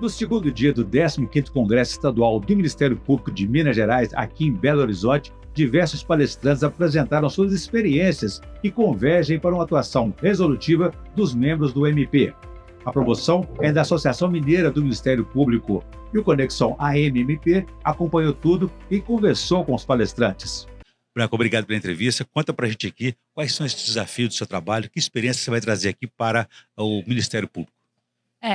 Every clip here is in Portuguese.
No segundo dia do 15º Congresso Estadual do Ministério Público de Minas Gerais, aqui em Belo Horizonte, diversos palestrantes apresentaram suas experiências que convergem para uma atuação resolutiva dos membros do MP. A promoção é da Associação Mineira do Ministério Público e o Conexão AMMP acompanhou tudo e conversou com os palestrantes. Branco, obrigado pela entrevista. Conta para a gente aqui quais são esses desafios do seu trabalho, que experiência você vai trazer aqui para o Ministério Público.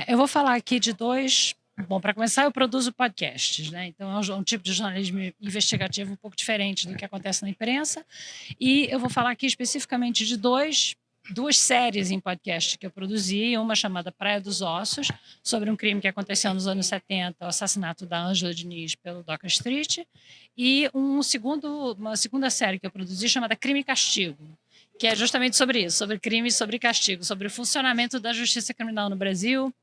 Eu vou falar aqui de dois. Bom, para começar, eu produzo podcasts, né? Então é um tipo de jornalismo investigativo um pouco diferente do que acontece na imprensa. E eu vou falar aqui especificamente de duas séries em podcast que eu produzi, uma chamada Praia dos Ossos, sobre um crime que aconteceu nos anos 70, o assassinato da Ângela Diniz pelo Doca Street, e uma segunda série que eu produzi chamada Crime e Castigo, que é justamente sobre isso, sobre crime e sobre castigo, sobre o funcionamento da justiça criminal no Brasil,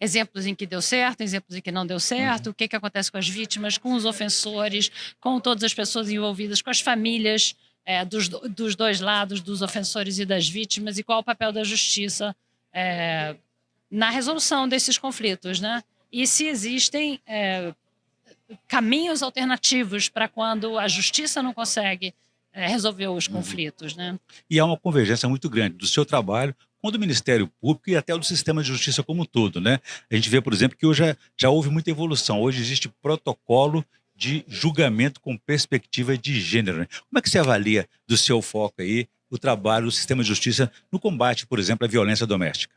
exemplos em que deu certo, exemplos em que não deu certo, o que acontece com as vítimas, com os ofensores, com todas as pessoas envolvidas, com as famílias dos dois lados, dos ofensores e das vítimas, e qual o papel da justiça na resolução desses conflitos, né? E se existem caminhos alternativos para quando a justiça não consegue resolver os conflitos, né? E há uma convergência muito grande do seu trabalho com o do Ministério Público e até do sistema de justiça como um todo, né? A gente vê, por exemplo, que hoje já houve muita evolução. Hoje existe protocolo de julgamento com perspectiva de gênero, né? Como é que você avalia do seu foco aí o trabalho do sistema de justiça no combate, por exemplo, à violência doméstica?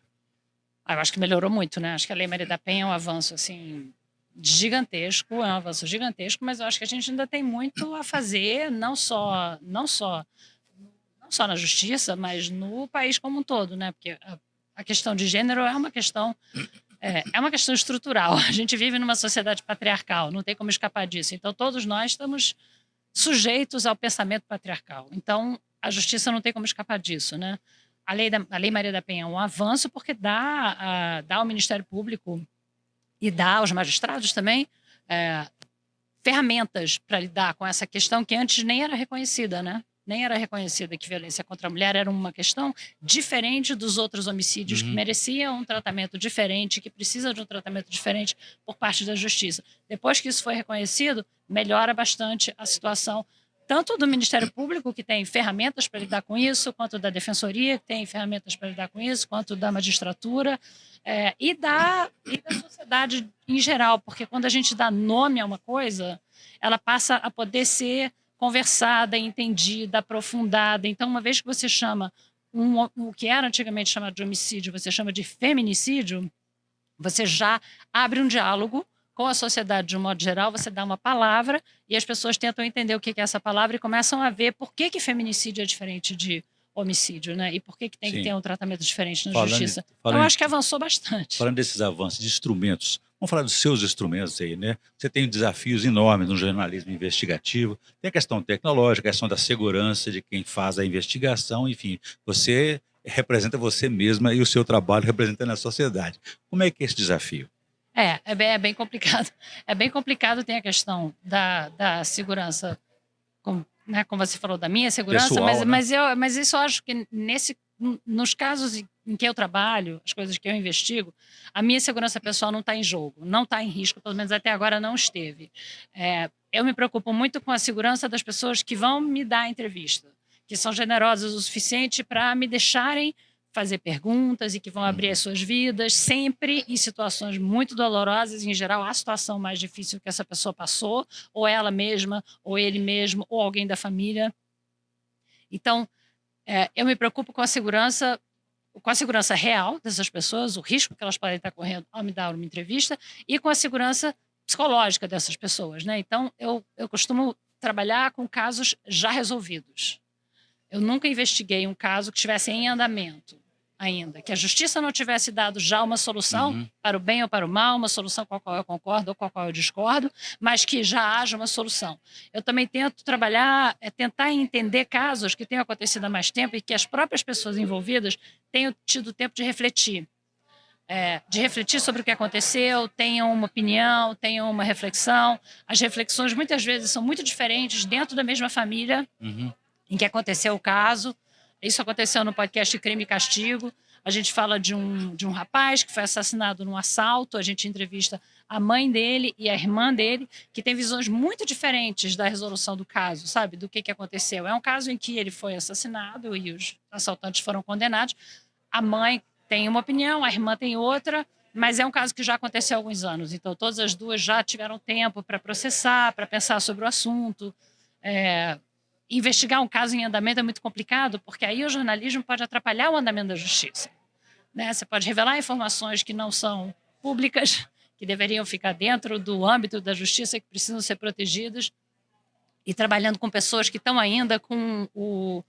Eu acho que melhorou muito, né? Acho que a Lei Maria da Penha é um avanço, assim, gigantesco, é um avanço gigantesco, mas eu acho que a gente ainda tem muito a fazer, não só na justiça, mas no país como um todo, né? Porque a questão de gênero é uma questão estrutural. A gente vive numa sociedade patriarcal, não tem como escapar disso. Então, todos nós estamos sujeitos ao pensamento patriarcal. Então, a justiça não tem como escapar disso, né? A Lei Maria da Penha é um avanço porque dá ao Ministério Público e dá aos magistrados também ferramentas para lidar com essa questão que antes nem era reconhecida, né? Nem era reconhecida que violência contra a mulher era uma questão diferente dos outros homicídios que mereciam um tratamento diferente, que precisa de um tratamento diferente por parte da justiça. Depois que isso foi reconhecido, melhora bastante a situação, tanto do Ministério Público, que tem ferramentas para lidar com isso, quanto da Defensoria, que tem ferramentas para lidar com isso, quanto da magistratura, e da sociedade em geral, porque quando a gente dá nome a uma coisa, ela passa a poder ser conversada, entendida, aprofundada. Então, uma vez que você chama o que era antigamente chamado de homicídio, você chama de feminicídio, você já abre um diálogo com a sociedade de um modo geral, você dá uma palavra e as pessoas tentam entender o que é essa palavra e começam a ver por que feminicídio é diferente de homicídio, né? E por que tem que ter um tratamento diferente na justiça. Então, eu acho que avançou bastante. Falando desses avanços de instrumentos, vamos falar dos seus instrumentos aí, né? Você tem desafios enormes no jornalismo investigativo, tem a questão tecnológica, a questão da segurança de quem faz a investigação, enfim, você representa você mesma e o seu trabalho representando a sociedade. Como é que é esse desafio? É bem complicado. É bem complicado, tem a questão da segurança, como você falou, da minha segurança, Pessoal, mas isso eu acho que nos casos em que eu trabalho, as coisas que eu investigo, a minha segurança pessoal não está em jogo, não está em risco, pelo menos até agora não esteve. Eu me preocupo muito com a segurança das pessoas que vão me dar a entrevista, que são generosas o suficiente para me deixarem fazer perguntas e que vão abrir as suas vidas, sempre em situações muito dolorosas, em geral a situação mais difícil que essa pessoa passou, ou ela mesma, ou ele mesmo, ou alguém da família. Então, eu me preocupo com a segurança real dessas pessoas, o risco que elas podem estar correndo ao me dar uma entrevista, e com a segurança psicológica dessas pessoas, né? Então, eu costumo trabalhar com casos já resolvidos. Eu nunca investiguei um caso que estivesse em andamento ainda, que a justiça não tivesse dado já uma solução para o bem ou para o mal, uma solução com a qual eu concordo ou com a qual eu discordo, mas que já haja uma solução. Eu também tento trabalhar, tentar entender casos que tenham acontecido há mais tempo e que as próprias pessoas envolvidas tenham tido tempo de refletir sobre o que aconteceu, tenham uma opinião, tenham uma reflexão. As reflexões muitas vezes são muito diferentes dentro da mesma família em que aconteceu o caso. Isso aconteceu no podcast Crime e Castigo. A gente fala de um rapaz que foi assassinado num assalto, a gente entrevista a mãe dele e a irmã dele, que têm visões muito diferentes da resolução do caso, sabe? Do que aconteceu. É um caso em que ele foi assassinado e os assaltantes foram condenados. A mãe tem uma opinião, a irmã tem outra, mas é um caso que já aconteceu há alguns anos. Então, todas as duas já tiveram tempo para processar, para pensar sobre o assunto. Investigar um caso em andamento é muito complicado, porque aí o jornalismo pode atrapalhar o andamento da justiça, né? Você pode revelar informações que não são públicas, que deveriam ficar dentro do âmbito da justiça, que precisam ser protegidas, e trabalhando com pessoas que estão ainda com o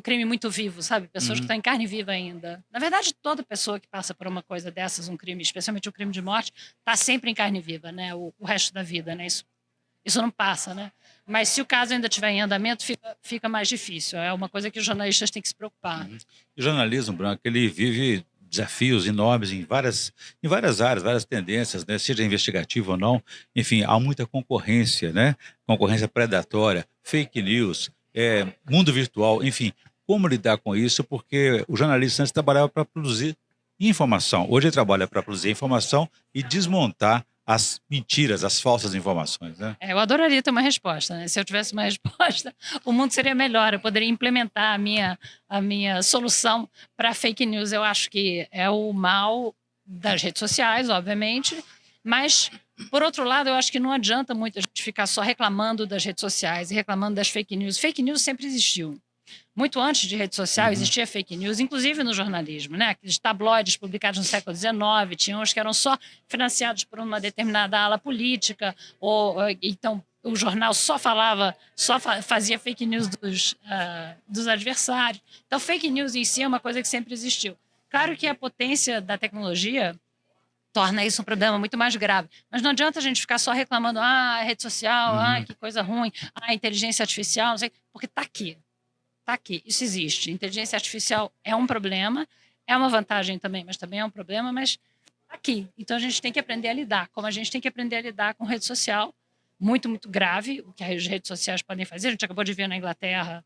crime muito vivo, sabe? Pessoas que estão em carne viva ainda. Na verdade, toda pessoa que passa por uma coisa dessas, um crime, especialmente um crime de morte, está sempre em carne viva, né? O resto da vida, né? Isso não passa, né? Mas se o caso ainda estiver em andamento, fica mais difícil. É uma coisa que os jornalistas têm que se preocupar. O jornalismo, Branco, ele vive desafios enormes em várias áreas, várias tendências, né? Seja investigativo ou não. Enfim, há muita concorrência, né? Concorrência predatória, fake news, mundo virtual, enfim. Como lidar com isso? Porque o jornalista antes trabalhava para produzir informação. Hoje ele trabalha para produzir informação e desmontar as mentiras, as falsas informações, né? Eu adoraria ter uma resposta, né? Se eu tivesse uma resposta, o mundo seria melhor. Eu poderia implementar a minha solução para fake news. Eu acho que é o mal das redes sociais, obviamente, mas, por outro lado, eu acho que não adianta muito a gente ficar só reclamando das redes sociais e reclamando das fake news. Fake news sempre existiu. Muito antes de rede social existia fake news, inclusive no jornalismo, né? Aqueles tabloides publicados no século XIX, tinham uns que eram só financiados por uma determinada ala política, então o jornal só fazia fake news dos adversários. Então, fake news em si é uma coisa que sempre existiu. Claro que a potência da tecnologia torna isso um problema muito mais grave. Mas não adianta a gente ficar só reclamando, rede social, que coisa ruim, inteligência artificial, não sei, porque está aqui. Está aqui, isso existe. Inteligência artificial é um problema, é uma vantagem também, mas também é um problema, mas está aqui. Então a gente tem que aprender a lidar, como a gente tem que aprender a lidar com rede social, muito, muito grave, o que as redes sociais podem fazer. A gente acabou de ver na Inglaterra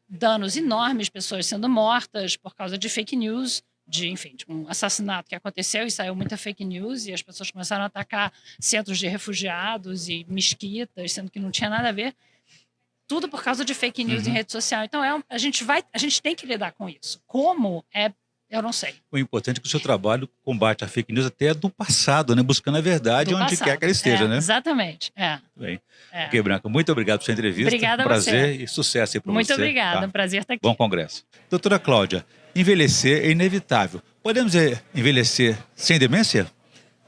danos enormes, pessoas sendo mortas por causa de fake news, de um assassinato que aconteceu e saiu muita fake news e as pessoas começaram a atacar centros de refugiados e mesquitas, sendo que não tinha nada a ver. Tudo por causa de fake news em rede social. Então, a gente tem que lidar com isso. Como? Eu não sei. O importante é que o seu trabalho combate a fake news até do passado, né? Buscando a verdade onde quer que ela esteja, né? Exatamente. Bem. Ok, Branca, muito obrigado pela sua entrevista. Obrigada prazer a você. E sucesso aí para você. Muito obrigada, um prazer estar aqui. Bom congresso. Doutora Cláudia, envelhecer é inevitável. Podemos envelhecer sem demência?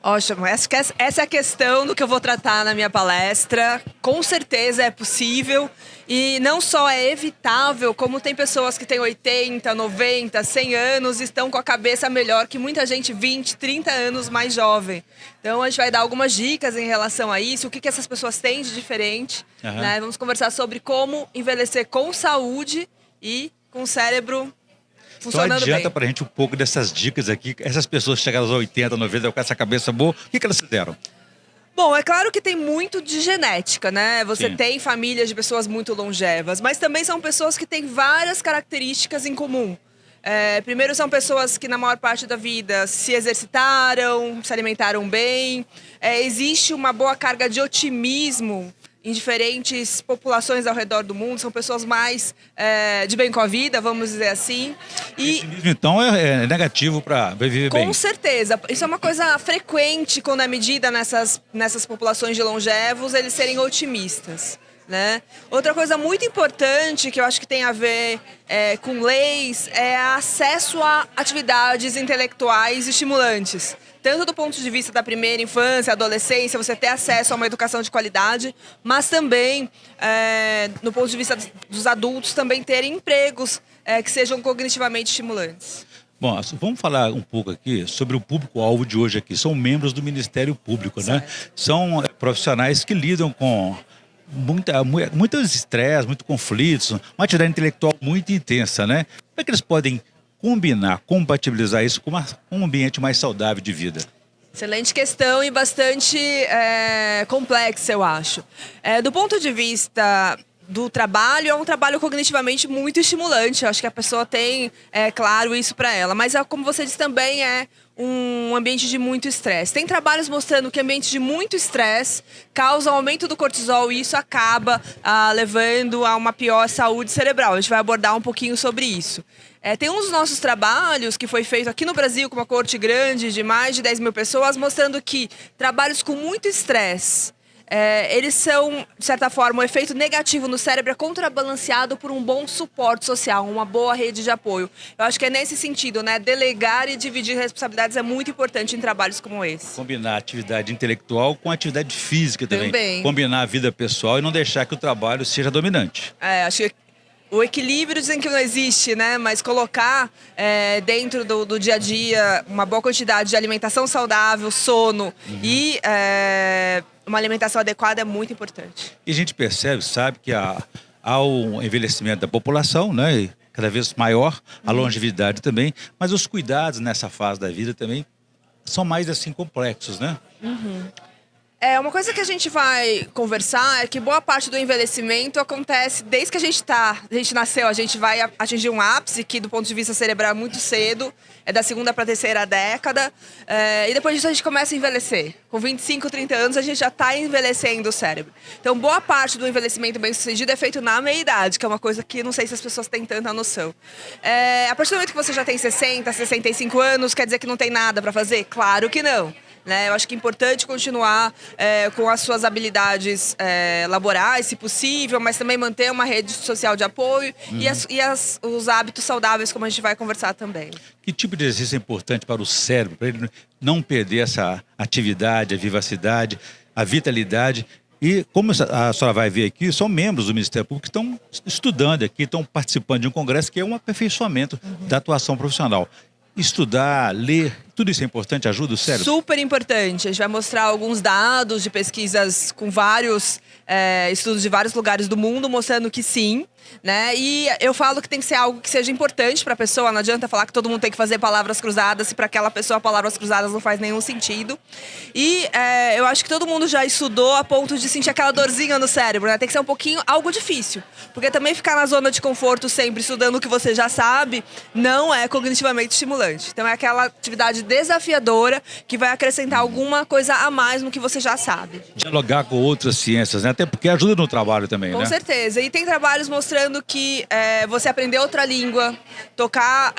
Ótimo, essa é a questão do que eu vou tratar na minha palestra. Com certeza é possível e não só é evitável, como tem pessoas que têm 80, 90, 100 anos e estão com a cabeça melhor que muita gente 20, 30 anos mais jovem. Então a gente vai dar algumas dicas em relação a isso, o que essas pessoas têm de diferente. Né? Vamos conversar sobre como envelhecer com saúde e com o cérebro funcionando então adianta bem. Pra gente um pouco dessas dicas aqui. Essas pessoas que chegaram aos 80, 90 com essa cabeça boa, o que elas fizeram? Bom, é claro que tem muito de genética, né? Você Sim. tem famílias de pessoas muito longevas, mas também são pessoas que têm várias características em comum. Primeiro, são pessoas que na maior parte da vida se exercitaram, se alimentaram bem. Existe uma boa carga de otimismo em diferentes populações ao redor do mundo, são pessoas mais de bem com a vida, vamos dizer assim. E então é negativo para viver bem. Com certeza. Isso é uma coisa frequente quando é medida nessas populações de longevos, eles serem otimistas. Né? Outra coisa muito importante que eu acho que tem a ver com leis é acesso a atividades intelectuais estimulantes. Tanto do ponto de vista da primeira infância, adolescência, você ter acesso a uma educação de qualidade, mas também, no ponto de vista dos adultos, também terem empregos que sejam cognitivamente estimulantes. Bom, vamos falar um pouco aqui sobre o público-alvo de hoje aqui. São membros do Ministério Público, né? São profissionais que lidam com muito estresse, muito conflitos, uma atividade intelectual muito intensa, né? Como é que eles podem combinar, compatibilizar isso com um ambiente mais saudável de vida? Excelente questão e bastante complexa, eu acho. Do ponto de vista do trabalho é um trabalho cognitivamente muito estimulante. Eu acho que a pessoa tem, claro, isso para ela. Mas, como você disse, também é um ambiente de muito estresse. Tem trabalhos mostrando que ambientes de muito estresse causam aumento do cortisol e isso acaba levando a uma pior saúde cerebral. A gente vai abordar um pouquinho sobre isso. Tem um dos nossos trabalhos que foi feito aqui no Brasil com uma coorte grande de mais de 10 mil pessoas, mostrando que trabalhos com muito estresse, eles são, de certa forma, o efeito negativo no cérebro é contrabalanceado por um bom suporte social, uma boa rede de apoio. Eu acho que é nesse sentido, né? Delegar e dividir responsabilidades é muito importante em trabalhos como esse. Combinar atividade intelectual com atividade física também. Combinar a vida pessoal e não deixar que o trabalho seja dominante. Acho que o equilíbrio dizem que não existe, né? Mas colocar dentro do dia a dia uma boa quantidade de alimentação saudável, sono e uma alimentação adequada é muito importante. E a gente percebe, sabe, que há um envelhecimento da população, né? E cada vez maior, a longevidade também, mas os cuidados nessa fase da vida também são mais assim complexos, né? Uma coisa que a gente vai conversar é que boa parte do envelhecimento acontece desde que a gente nasceu, a gente vai atingir um ápice que do ponto de vista cerebral é muito cedo, é da segunda para a terceira década, e depois disso a gente começa a envelhecer. Com 25, 30 anos a gente já está envelhecendo o cérebro. Então boa parte do envelhecimento bem sucedido é feito na meia-idade, que é uma coisa que não sei se as pessoas têm tanta noção. A partir do momento que você já tem 60, 65 anos, quer dizer que não tem nada para fazer? Claro que não. Eu acho que é importante continuar com as suas habilidades laborais, se possível, mas também manter uma rede social de apoio e os hábitos saudáveis, como a gente vai conversar também. Que tipo de exercício é importante para o cérebro, para ele não perder essa atividade, a vivacidade, a vitalidade? E como a senhora vai ver aqui, são membros do Ministério Público que estão estudando aqui, estão participando de um congresso que é um aperfeiçoamento da atuação profissional. Estudar, ler, tudo isso é importante, ajuda o cérebro? Super importante. A gente vai mostrar alguns dados de pesquisas com vários estudos de vários lugares do mundo, mostrando que sim, né? E eu falo que tem que ser algo que seja importante para a pessoa. Não adianta falar que todo mundo tem que fazer palavras cruzadas, se para aquela pessoa palavras cruzadas não faz nenhum sentido. E eu acho que todo mundo já estudou a ponto de sentir aquela dorzinha no cérebro, né? Tem que ser um pouquinho algo difícil, porque também ficar na zona de conforto sempre estudando o que você já sabe não é cognitivamente estimulante. Então é aquela atividade desafiadora que vai acrescentar alguma coisa a mais no que você já sabe. Dialogar com outras ciências, né? Até porque ajuda no trabalho também, Com né? certeza. E tem trabalhos mostrando que você aprender outra língua, tocar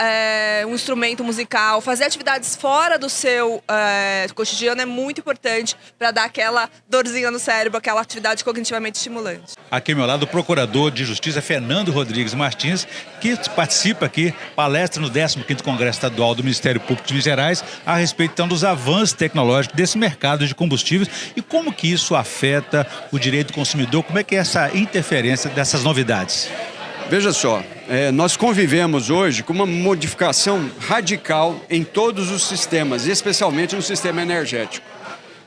um instrumento musical, fazer atividades fora do seu cotidiano é muito importante para dar aquela dorzinha no cérebro, aquela atividade cognitivamente estimulante. Aqui ao meu lado, o Procurador de Justiça, Fernando Rodrigues Martins, que participa aqui, palestra no 15º Congresso Estadual do Ministério Público de Minas Gerais, a respeito então dos avanços tecnológicos desse mercado de combustíveis e como que isso afeta o direito do consumidor, como é que é essa interferência dessas novidades? Veja só, nós convivemos hoje com uma modificação radical em todos os sistemas, especialmente no sistema energético.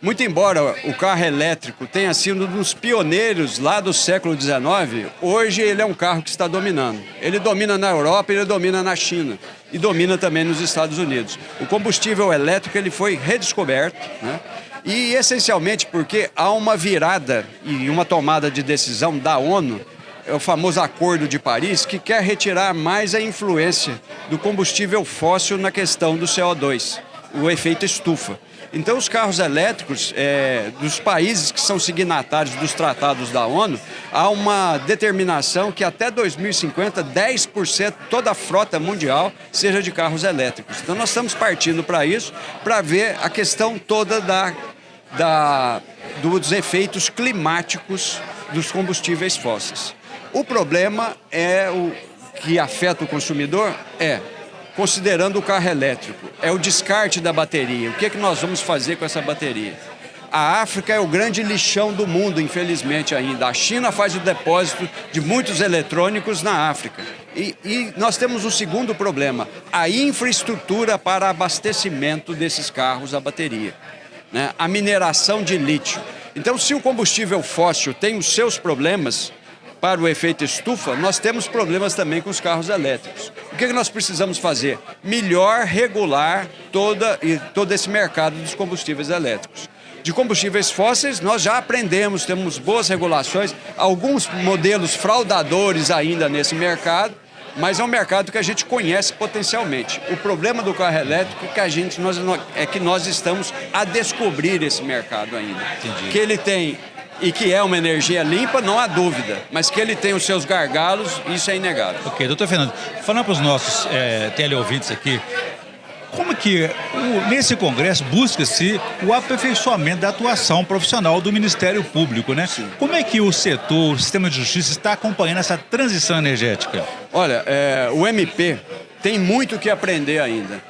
Muito embora o carro elétrico tenha sido um dos pioneiros lá do século XIX, hoje ele é um carro que está dominando. Ele domina na Europa, ele domina na China e domina também nos Estados Unidos. O combustível elétrico ele foi redescoberto, né? E essencialmente porque há uma virada e uma tomada de decisão da ONU, é o famoso Acordo de Paris, que quer retirar mais a influência do combustível fóssil na questão do CO2, o efeito estufa. Então, os carros elétricos dos países que são signatários dos tratados da ONU, há uma determinação que até 2050, 10% toda a frota mundial seja de carros elétricos. Então, nós estamos partindo para isso, para ver a questão toda dos efeitos climáticos dos combustíveis fósseis. O problema que afeta o consumidor considerando o carro elétrico, é o descarte da bateria. O que é que nós vamos fazer com essa bateria? A África é o grande lixão do mundo, infelizmente ainda. A China faz o depósito de muitos eletrônicos na África. E nós temos um segundo problema, a infraestrutura para abastecimento desses carros a bateria, né? A mineração de lítio. Então, se o combustível fóssil tem os seus problemas, para o efeito estufa, nós temos problemas também com os carros elétricos. O que nós precisamos fazer? Melhor regular todo esse mercado dos combustíveis elétricos. De combustíveis fósseis, nós já aprendemos, temos boas regulações, alguns modelos fraudadores ainda nesse mercado, mas é um mercado que a gente conhece potencialmente. O problema do carro elétrico é que nós estamos a descobrir esse mercado ainda. Entendi. Que ele tem, e que é uma energia limpa, não há dúvida, mas que ele tem os seus gargalos, isso é inegável. Ok, doutor Fernando, falando para os nossos teleouvintes aqui, como que nesse congresso busca-se o aperfeiçoamento da atuação profissional do Ministério Público, né? Sim. Como é que o setor, o sistema de justiça está acompanhando essa transição energética? Olha, o MP tem muito que aprender ainda.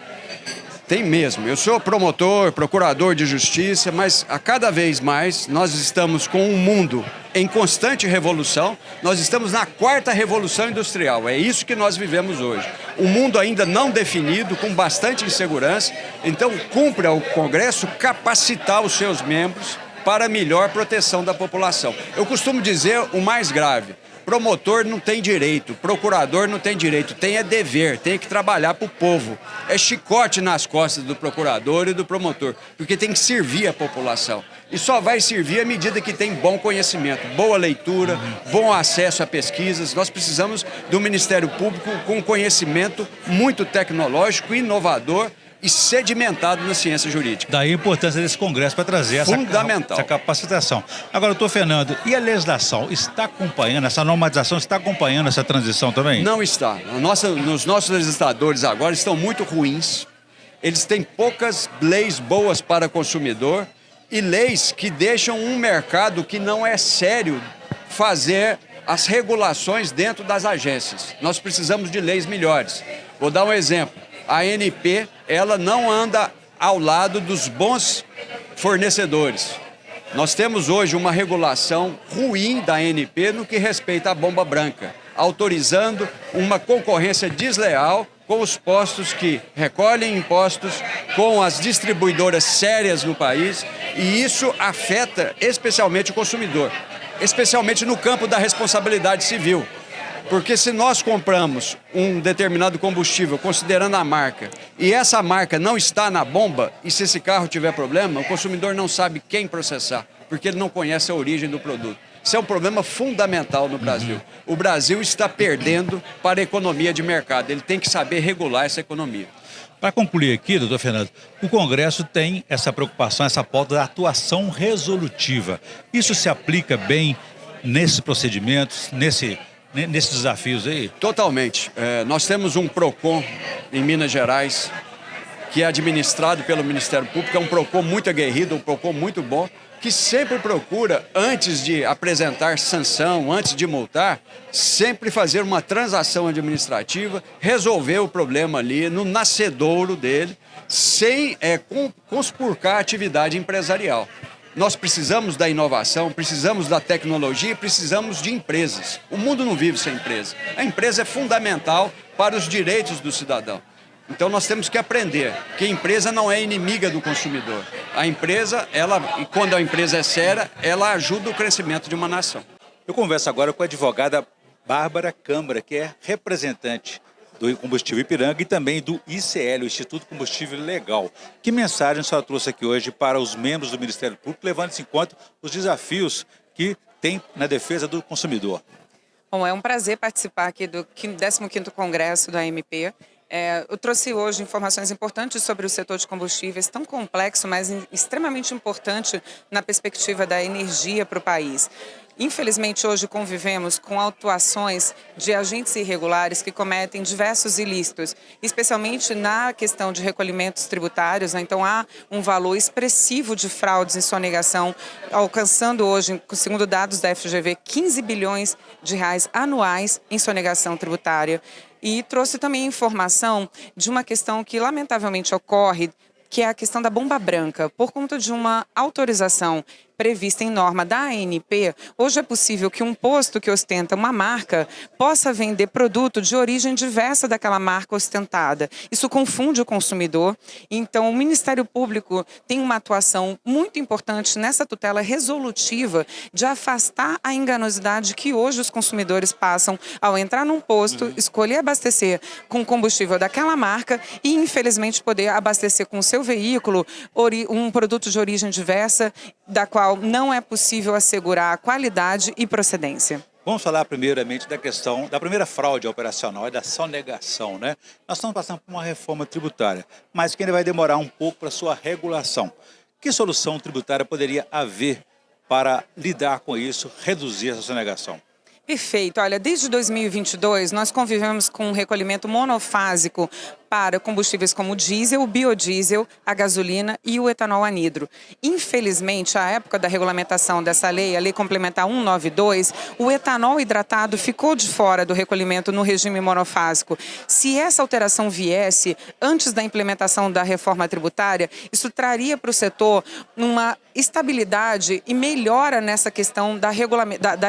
Tem mesmo. Eu sou promotor, procurador de justiça, mas a cada vez mais nós estamos com um mundo em constante revolução. Nós estamos na 4ª revolução industrial. É isso que nós vivemos hoje. Um mundo ainda não definido, com bastante insegurança. Então, cumpre ao Congresso capacitar os seus membros para melhor proteção da população. Eu costumo dizer o mais grave. Promotor não tem direito, procurador não tem direito, tem é dever, tem que trabalhar para o povo. É chicote nas costas do procurador e do promotor, porque tem que servir a população. E só vai servir à medida que tem bom conhecimento, boa leitura, bom acesso a pesquisas. Nós precisamos do Ministério Público com conhecimento muito tecnológico, inovador e sedimentado na ciência jurídica. Daí a importância desse congresso para trazer essa capacitação. Agora, doutor Fernando, e a legislação está acompanhando, essa normatização está acompanhando essa transição também? Não está. Nos nossos legisladores agora estão muito ruins. Eles têm poucas leis boas para consumidor e leis que deixam um mercado que não é sério fazer as regulações dentro das agências. Nós precisamos de leis melhores. Vou dar um exemplo. A ANP, ela não anda ao lado dos bons fornecedores. Nós temos hoje uma regulação ruim da ANP no que respeita à bomba branca, autorizando uma concorrência desleal com os postos que recolhem impostos, com as distribuidoras sérias no país, e isso afeta especialmente o consumidor, especialmente no campo da responsabilidade civil. Porque se nós compramos um determinado combustível, considerando a marca, e essa marca não está na bomba, e se esse carro tiver problema, o consumidor não sabe quem processar, porque ele não conhece a origem do produto. Isso é um problema fundamental no Brasil. O Brasil está perdendo para a economia de mercado. Ele tem que saber regular essa economia. Para concluir aqui, doutor Fernando, o Congresso tem essa preocupação, essa pauta da atuação resolutiva. Isso se aplica bem nesses procedimentos, nesses desafios aí? Totalmente. Nós temos um PROCON em Minas Gerais, que é administrado pelo Ministério Público, é um PROCON muito aguerrido, um PROCON muito bom, que sempre procura, antes de apresentar sanção, antes de multar, sempre fazer uma transação administrativa, resolver o problema ali no nascedouro dele, sem conspurcar a atividade empresarial. Nós precisamos da inovação, precisamos da tecnologia e precisamos de empresas. O mundo não vive sem empresa. A empresa é fundamental para os direitos do cidadão. Então nós temos que aprender que a empresa não é inimiga do consumidor. A empresa, e quando a empresa é séria, ela ajuda o crescimento de uma nação. Eu converso agora com a advogada Bárbara Câmara, que é representante do Combustível Ipiranga e também do ICL, o Instituto Combustível Legal. Que mensagem a senhora trouxe aqui hoje para os membros do Ministério Público, levando em conta os desafios que tem na defesa do consumidor? Bom, é um prazer participar aqui do 15º Congresso da AMP. Eu trouxe hoje informações importantes sobre o setor de combustíveis, tão complexo, mas extremamente importante na perspectiva da energia para o país. Infelizmente, hoje convivemos com atuações de agentes irregulares que cometem diversos ilícitos, especialmente na questão de recolhimentos tributários. Então, há um valor expressivo de fraudes em sonegação, alcançando hoje, segundo dados da FGV, 15 bilhões de reais anuais em sonegação tributária. E trouxe também informação de uma questão que lamentavelmente ocorre, que é a questão da bomba branca, por conta de uma autorização prevista em norma da ANP, hoje é possível que um posto que ostenta uma marca possa vender produto de origem diversa daquela marca ostentada. Isso confunde o consumidor. Então, o Ministério Público tem uma atuação muito importante nessa tutela resolutiva de afastar a enganosidade que hoje os consumidores passam ao entrar num posto, escolher abastecer com combustível daquela marca e, infelizmente, poder abastecer com o seu veículo um produto de origem diversa, da qual não é possível assegurar a qualidade e procedência. Vamos falar primeiramente da questão da primeira fraude operacional e da sonegação, né? Nós estamos passando por uma reforma tributária, mas que ainda vai demorar um pouco para sua regulação. Que solução tributária poderia haver para lidar com isso, reduzir essa sonegação? Perfeito. Olha, desde 2022 nós convivemos com um recolhimento monofásico para combustíveis como o diesel, o biodiesel, a gasolina e o etanol anidro. Infelizmente, à época da regulamentação dessa lei, a Lei Complementar 192, o etanol hidratado ficou de fora do recolhimento no regime monofásico. Se essa alteração viesse antes da implementação da reforma tributária, isso traria para o setor uma estabilidade e melhora nessa questão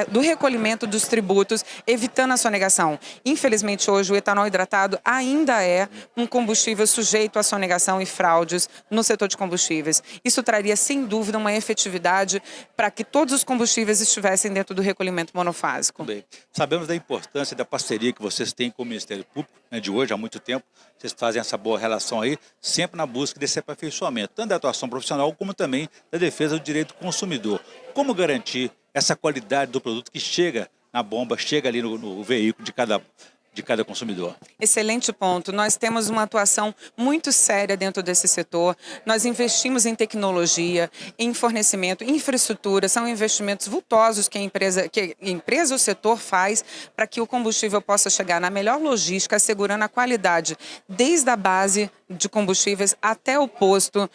do recolhimento dos tributos, evitando a sonegação. Infelizmente, hoje, o etanol hidratado ainda é um combustível sujeito à sonegação e fraudes no setor de combustíveis. Isso traria, sem dúvida, uma efetividade para que todos os combustíveis estivessem dentro do recolhimento monofásico. Bem, sabemos da importância da parceria que vocês têm com o Ministério Público, né, de hoje, há muito tempo. Vocês fazem essa boa relação aí, sempre na busca desse aperfeiçoamento, tanto da atuação profissional como também da defesa do direito do consumidor. Como garantir essa qualidade do produto que chega na bomba, chega ali no veículo de cada consumidor? Excelente ponto. Nós temos uma atuação muito séria dentro desse setor. Nós investimos em tecnologia, em fornecimento, infraestrutura. São investimentos vultosos que a empresa, o setor faz para que o combustível possa chegar na melhor logística, assegurando a qualidade desde a base de combustíveis até o posto,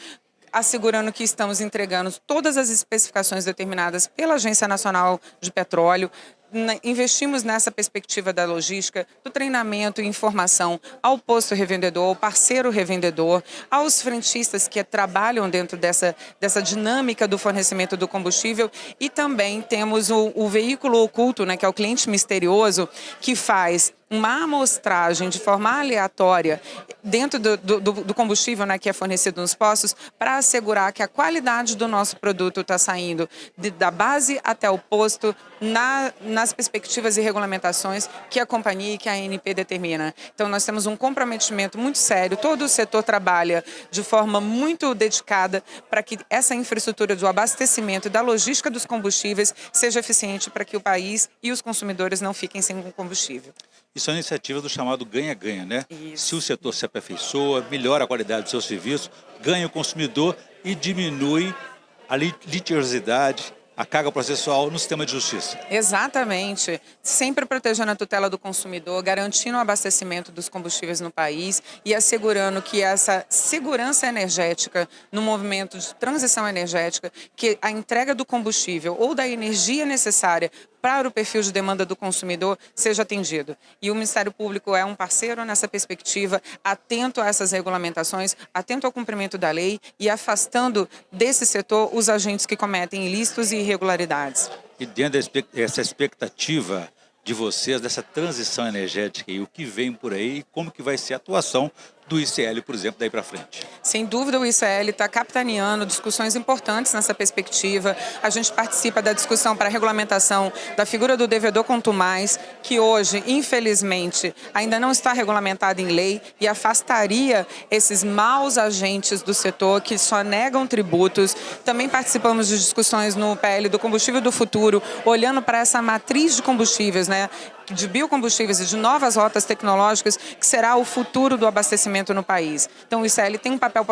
assegurando que estamos entregando todas as especificações determinadas pela Agência Nacional de Petróleo. Investimos nessa perspectiva da logística, do treinamento e informação ao posto revendedor, ao parceiro revendedor, aos frentistas que trabalham dentro dessa dinâmica do fornecimento do combustível, e também temos o veículo oculto, né, que é o cliente misterioso, que faz uma amostragem de forma aleatória dentro do combustível, né, que é fornecido nos postos, para assegurar que a qualidade do nosso produto está saindo da base até o posto nas perspectivas e regulamentações que a companhia e que a ANP determina. Então, nós temos um comprometimento muito sério, todo o setor trabalha de forma muito dedicada para que essa infraestrutura do abastecimento e da logística dos combustíveis seja eficiente para que o país e os consumidores não fiquem sem combustível. Isso é uma iniciativa do chamado ganha-ganha, né? Isso. Se o setor se aperfeiçoa, melhora a qualidade do seu serviço, ganha o consumidor e diminui a litigiosidade, a carga processual no sistema de justiça. Exatamente. Sempre protegendo a tutela do consumidor, garantindo o abastecimento dos combustíveis no país e assegurando que essa segurança energética no movimento de transição energética, que a entrega do combustível ou da energia necessária para o perfil de demanda do consumidor seja atendido. E o Ministério Público é um parceiro nessa perspectiva, atento a essas regulamentações, atento ao cumprimento da lei e afastando desse setor os agentes que cometem ilícitos e irregularidades. E dentro dessa expectativa de vocês, dessa transição energética e o que vem por aí, e como que vai ser a atuação do ICL, por exemplo, daí para frente? Sem dúvida, o ICL está capitaneando discussões importantes nessa perspectiva. A gente participa da discussão para a regulamentação da figura do devedor contumaz, que hoje, infelizmente, ainda não está regulamentada em lei e afastaria esses maus agentes do setor que só negam tributos. Também participamos de discussões no PL do combustível do futuro, olhando para essa matriz de combustíveis, né, de biocombustíveis e de novas rotas tecnológicas, que será o futuro do abastecimento no país. Então, o ICL tem um papel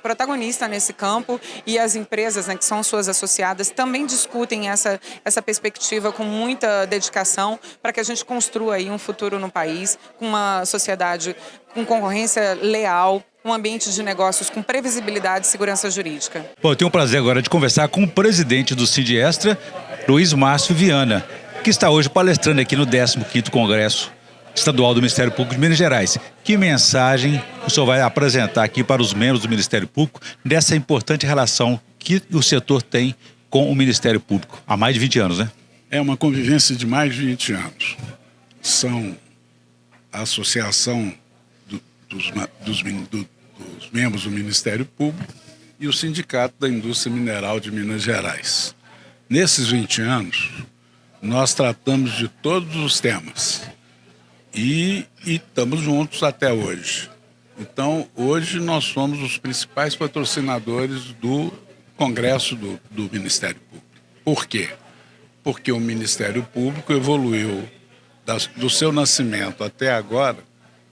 protagonista nesse campo e as empresas, né, que são suas associadas, também discutem essa perspectiva com muita dedicação para que a gente construa aí um futuro no país, com uma sociedade com concorrência leal, um ambiente de negócios com previsibilidade e segurança jurídica. Bom, eu tenho o prazer agora de conversar com o presidente do Sindiestra, Luiz Márcio Viana, que está hoje palestrando aqui no 15º Congresso Estadual do Ministério Público de Minas Gerais. Que mensagem o senhor vai apresentar aqui para os membros do Ministério Público dessa importante relação que o setor tem com o Ministério Público há mais de 20 anos, né? É uma convivência de mais de 20 anos. São a associação dos membros do Ministério Público e o Sindicato da Indústria Mineral de Minas Gerais. Nesses 20 anos, nós tratamos de todos os temas e estamos juntos até hoje. Então, hoje nós somos os principais patrocinadores do Congresso do Ministério Público. Por quê? Porque o Ministério Público evoluiu do seu nascimento até agora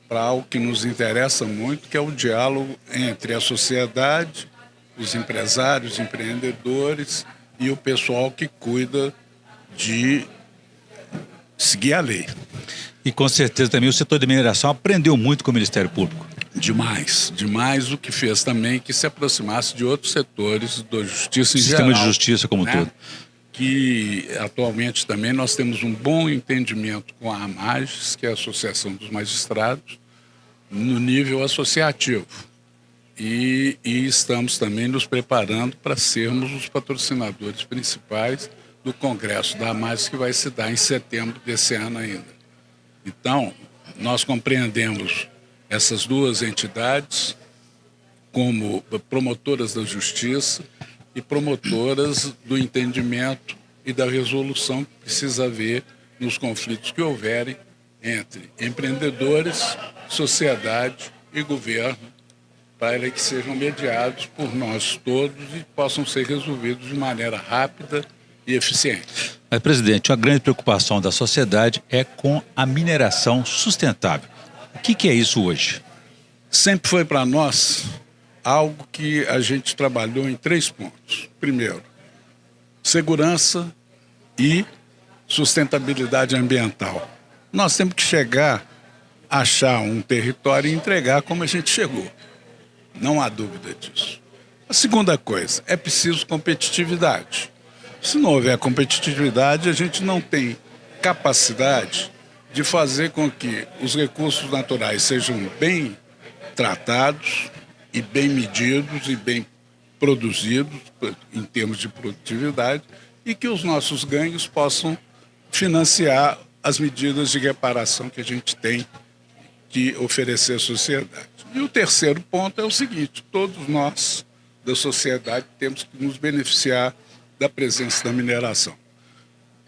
para algo que nos interessa muito, que é o diálogo entre a sociedade, os empresários, empreendedores e o pessoal que cuida de seguir a lei. E com certeza também o setor de mineração aprendeu muito com o Ministério Público. Demais, demais, o que fez também que se aproximasse de outros setores da justiça em geral. Sistema de justiça como todo. Que atualmente também nós temos um bom entendimento com a AMAGES, que é a Associação dos Magistrados, no nível associativo. E estamos também nos preparando para sermos os patrocinadores principais do Congresso da AMAGES, que vai se dar em setembro desse ano ainda. Então, nós compreendemos essas duas entidades como promotoras da justiça e promotoras do entendimento e da resolução que precisa haver nos conflitos que houverem entre empreendedores, sociedade e governo, para que sejam mediados por nós todos e possam ser resolvidos de maneira rápida e eficiente. Mas, presidente, uma grande preocupação da sociedade é com a mineração sustentável. O que é isso hoje? Sempre foi para nós algo que a gente trabalhou em 3 pontos. Primeiro, segurança e sustentabilidade ambiental. Nós temos que chegar, achar um território e entregar como a gente chegou. Não há dúvida disso. A segunda coisa, é preciso competitividade. Se não houver competitividade, a gente não tem capacidade de fazer com que os recursos naturais sejam bem tratados e bem medidos e bem produzidos em termos de produtividade e que os nossos ganhos possam financiar as medidas de reparação que a gente tem que oferecer à sociedade. E o terceiro ponto é o seguinte: todos nós da sociedade temos que nos beneficiar da presença da mineração.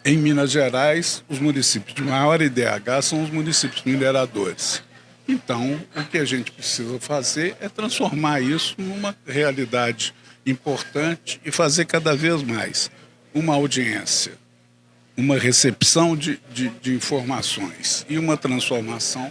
Em Minas Gerais, os municípios de maior IDH são os municípios mineradores. Então, o que a gente precisa fazer é transformar isso numa realidade importante e fazer cada vez mais uma audiência, uma recepção de informações e uma transformação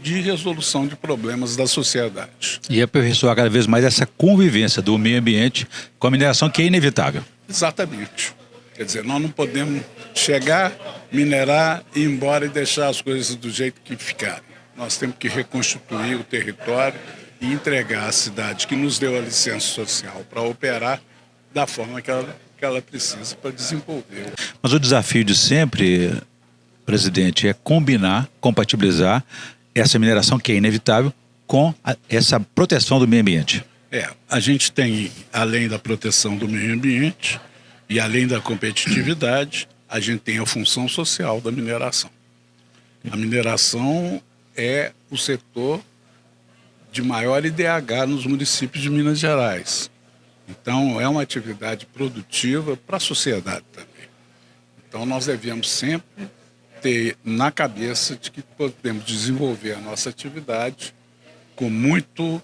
de resolução de problemas da sociedade. E aperfeiçoar cada vez mais essa convivência do meio ambiente com a mineração, que é inevitável. Exatamente. Quer dizer, nós não podemos chegar, minerar, ir embora e deixar as coisas do jeito que ficaram. Nós temos que reconstituir o território e entregar à cidade que nos deu a licença social para operar da forma que ela precisa para desenvolver. Mas o desafio de sempre, presidente, é combinar, compatibilizar essa mineração, que é inevitável, com essa proteção do meio ambiente. A gente tem, além da proteção do meio ambiente e além da competitividade, a gente tem a função social da mineração. A mineração é o setor de maior IDH nos municípios de Minas Gerais. Então, é uma atividade produtiva para a sociedade também. Então, nós devemos sempre ter na cabeça de que podemos desenvolver a nossa atividade com muito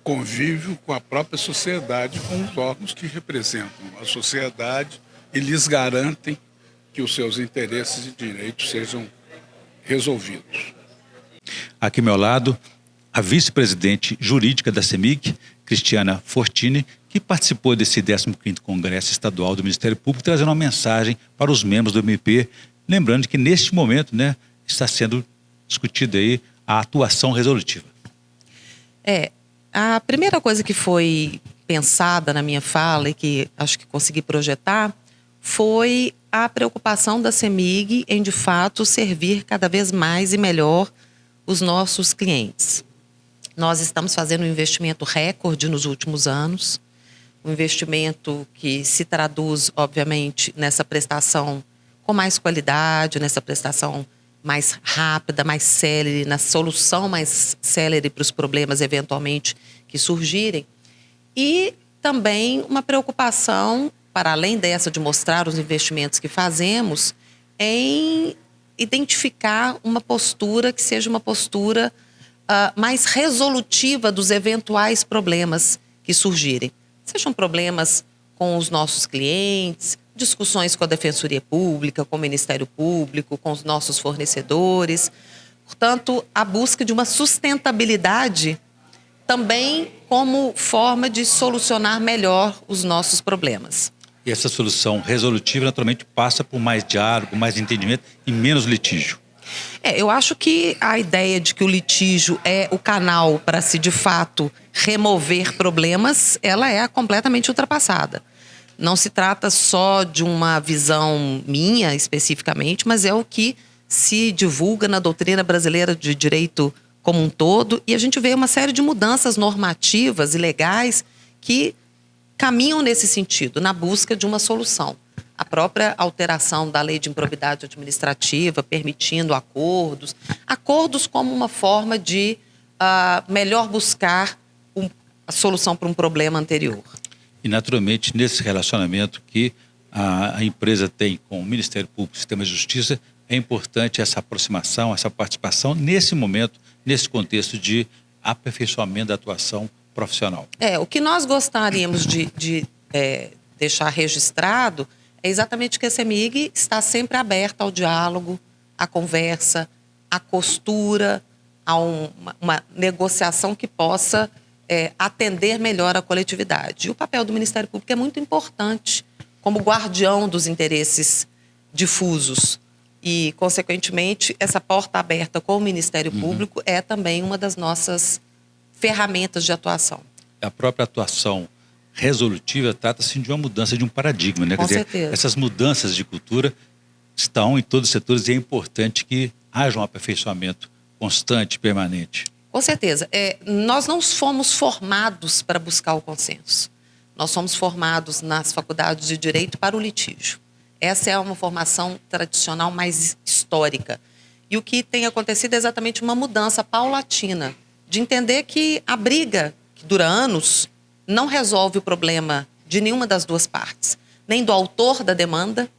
convívio com a própria sociedade, com os órgãos que representam a sociedade e lhes garantem que os seus interesses e direitos sejam resolvidos. Aqui ao meu lado, a vice-presidente jurídica da CEMIG, Cristiana Fortini, que participou desse 15º Congresso Estadual do Ministério Público, trazendo uma mensagem para os membros do MP, lembrando que neste momento, está sendo discutida aí a atuação resolutiva. A primeira coisa que foi pensada na minha fala e que acho que consegui projetar foi a preocupação da CEMIG em, de fato, servir cada vez mais e melhor os nossos clientes. Nós estamos fazendo um investimento recorde nos últimos anos. um investimento que se traduz, obviamente, nessa prestação com mais qualidade, nessa prestação mais rápida, mais célere, na solução mais célere para os problemas eventualmente que surgirem. E também uma preocupação, para além dessa de mostrar os investimentos que fazemos, em identificar uma postura que seja uma postura mais resolutiva dos eventuais problemas que surgirem. Sejam problemas com os nossos clientes, discussões com a Defensoria Pública, com o Ministério Público, com os nossos fornecedores. Portanto, a busca de uma sustentabilidade também como forma de solucionar melhor os nossos problemas. E essa solução resolutiva, naturalmente, passa por mais diálogo, mais entendimento e menos litígio. Eu acho que a ideia de que o litígio é o canal para se, de fato, remover problemas, ela é completamente ultrapassada. Não se trata só de uma visão minha, especificamente, mas é o que se divulga na doutrina brasileira de direito como um todo. E a gente vê uma série de mudanças normativas e legais que caminham nesse sentido, na busca de uma solução. A própria alteração da lei de improbidade administrativa, permitindo acordos como uma forma de melhor buscar a solução para um problema anterior. E, naturalmente, nesse relacionamento que a empresa tem com o Ministério Público e o Sistema de Justiça, é importante essa aproximação, essa participação nesse momento, nesse contexto de aperfeiçoamento da atuação profissional. O que nós gostaríamos de deixar registrado é exatamente que a CEMIG está sempre aberta ao diálogo, à conversa, à costura, a uma negociação que possa atender melhor a coletividade. E o papel do Ministério Público é muito importante como guardião dos interesses difusos. E, consequentemente, essa porta aberta com o Ministério Público é também uma das nossas ferramentas de atuação. A própria atuação resolutiva trata-se de uma mudança de um paradigma, né? Com Quer dizer, certeza. essas mudanças de cultura estão em todos os setores e é importante que haja um aperfeiçoamento constante, permanente. Com certeza. Nós não fomos formados para buscar o consenso. Nós somos formados nas faculdades de Direito para o litígio. Essa é uma formação tradicional mais histórica. E o que tem acontecido é exatamente uma mudança paulatina, de entender que a briga, que dura anos, não resolve o problema de nenhuma das duas partes. Nem do autor da demanda,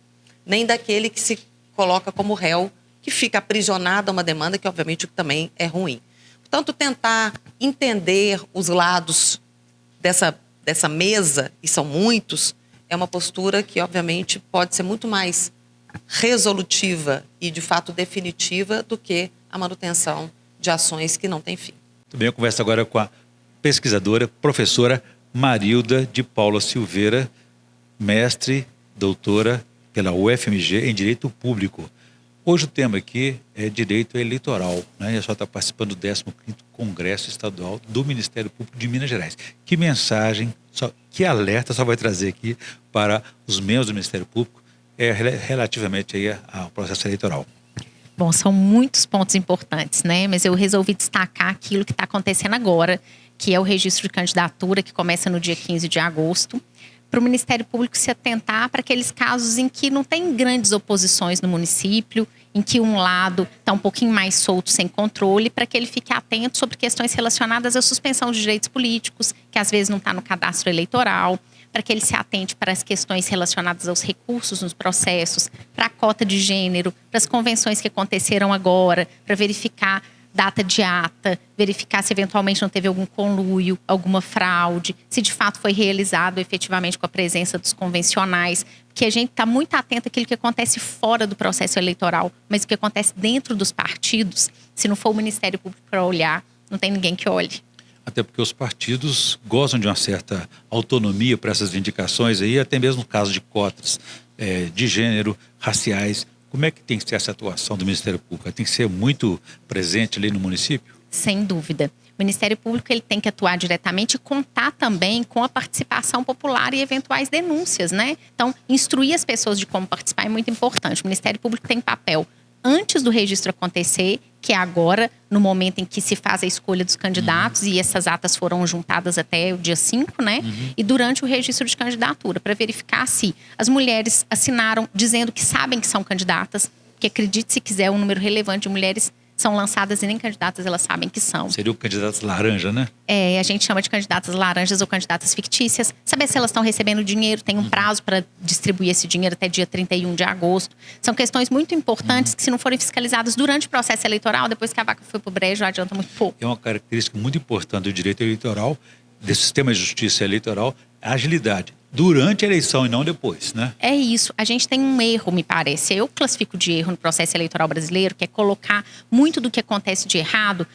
nem daquele que se coloca como réu, que fica aprisionado a uma demanda, que obviamente também é ruim. Portanto, tentar entender os lados dessa mesa, e são muitos, é uma postura que, obviamente, pode ser muito mais resolutiva e, de fato, definitiva do que a manutenção de ações que não têm fim. Também eu converso agora com a pesquisadora, professora Marilda de Paula Silveira, mestre, doutora pela UFMG em Direito Público. Hoje o tema aqui é Direito Eleitoral, né? E a senhora está participando do 15º Congresso Estadual do Ministério Público de Minas Gerais. Que mensagem, que alerta só vai trazer aqui para os membros do Ministério Público relativamente aí ao processo eleitoral? Bom, são muitos pontos importantes, né? Mas eu resolvi destacar aquilo que está acontecendo agora, que é o registro de candidatura, que começa no dia 15 de agosto, para o Ministério Público se atentar para aqueles casos em que não tem grandes oposições no município, em que um lado está um pouquinho mais solto, sem controle, para que ele fique atento sobre questões relacionadas à suspensão de direitos políticos, que às vezes não está no cadastro eleitoral, para que ele se atente para as questões relacionadas aos recursos nos processos, para a cota de gênero, para as convenções que aconteceram agora, para verificar data de ata, verificar se eventualmente não teve algum conluio, alguma fraude, se de fato foi realizado efetivamente com a presença dos convencionais, porque a gente está muito atento àquilo que acontece fora do processo eleitoral, mas o que acontece dentro dos partidos, se não for o Ministério Público para olhar, não tem ninguém que olhe. Até porque os partidos gozam de uma certa autonomia para essas indicações aí, até mesmo no caso de cotas de gênero, raciais. Como é que tem que ser essa atuação do Ministério Público? Tem que ser muito presente ali no município? Sem dúvida. O Ministério Público ele tem que atuar diretamente e contar também com a participação popular e eventuais denúncias, né? Então, instruir as pessoas de como participar é muito importante. O Ministério Público tem papel antes do registro acontecer, que é agora, no momento em que se faz a escolha dos candidatos, e essas atas foram juntadas até o dia 5, né? E durante o registro de candidatura, para verificar se as mulheres assinaram dizendo que sabem que são candidatas, que acredite se quiser, um número relevante de mulheres são lançadas e nem candidatas elas sabem que são. Seria o candidato laranja, né? A gente chama de candidatas laranjas ou candidatas fictícias. Saber se elas estão recebendo dinheiro, tem um prazo para distribuir esse dinheiro até dia 31 de agosto. São questões muito importantes que, se não forem fiscalizadas durante o processo eleitoral, depois que a vaca foi pro brejo, adianta muito pouco. É uma característica muito importante do direito eleitoral, desse sistema de justiça eleitoral, a agilidade. Durante a eleição e não depois, né? É isso. A gente tem um erro, me parece. Eu classifico de erro no processo eleitoral brasileiro, que é colocar muito do que acontece de errado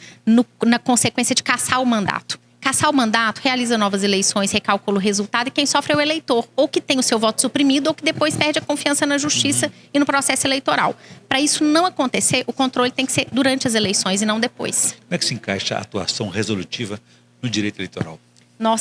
na consequência de cassar o mandato. Cassar o mandato, realiza novas eleições, recalcula o resultado, e quem sofre é o eleitor. Ou que tem o seu voto suprimido, ou que depois perde a confiança na justiça e no processo eleitoral. Para isso não acontecer, o controle tem que ser durante as eleições e não depois. Como é que se encaixa a atuação resolutiva no direito eleitoral?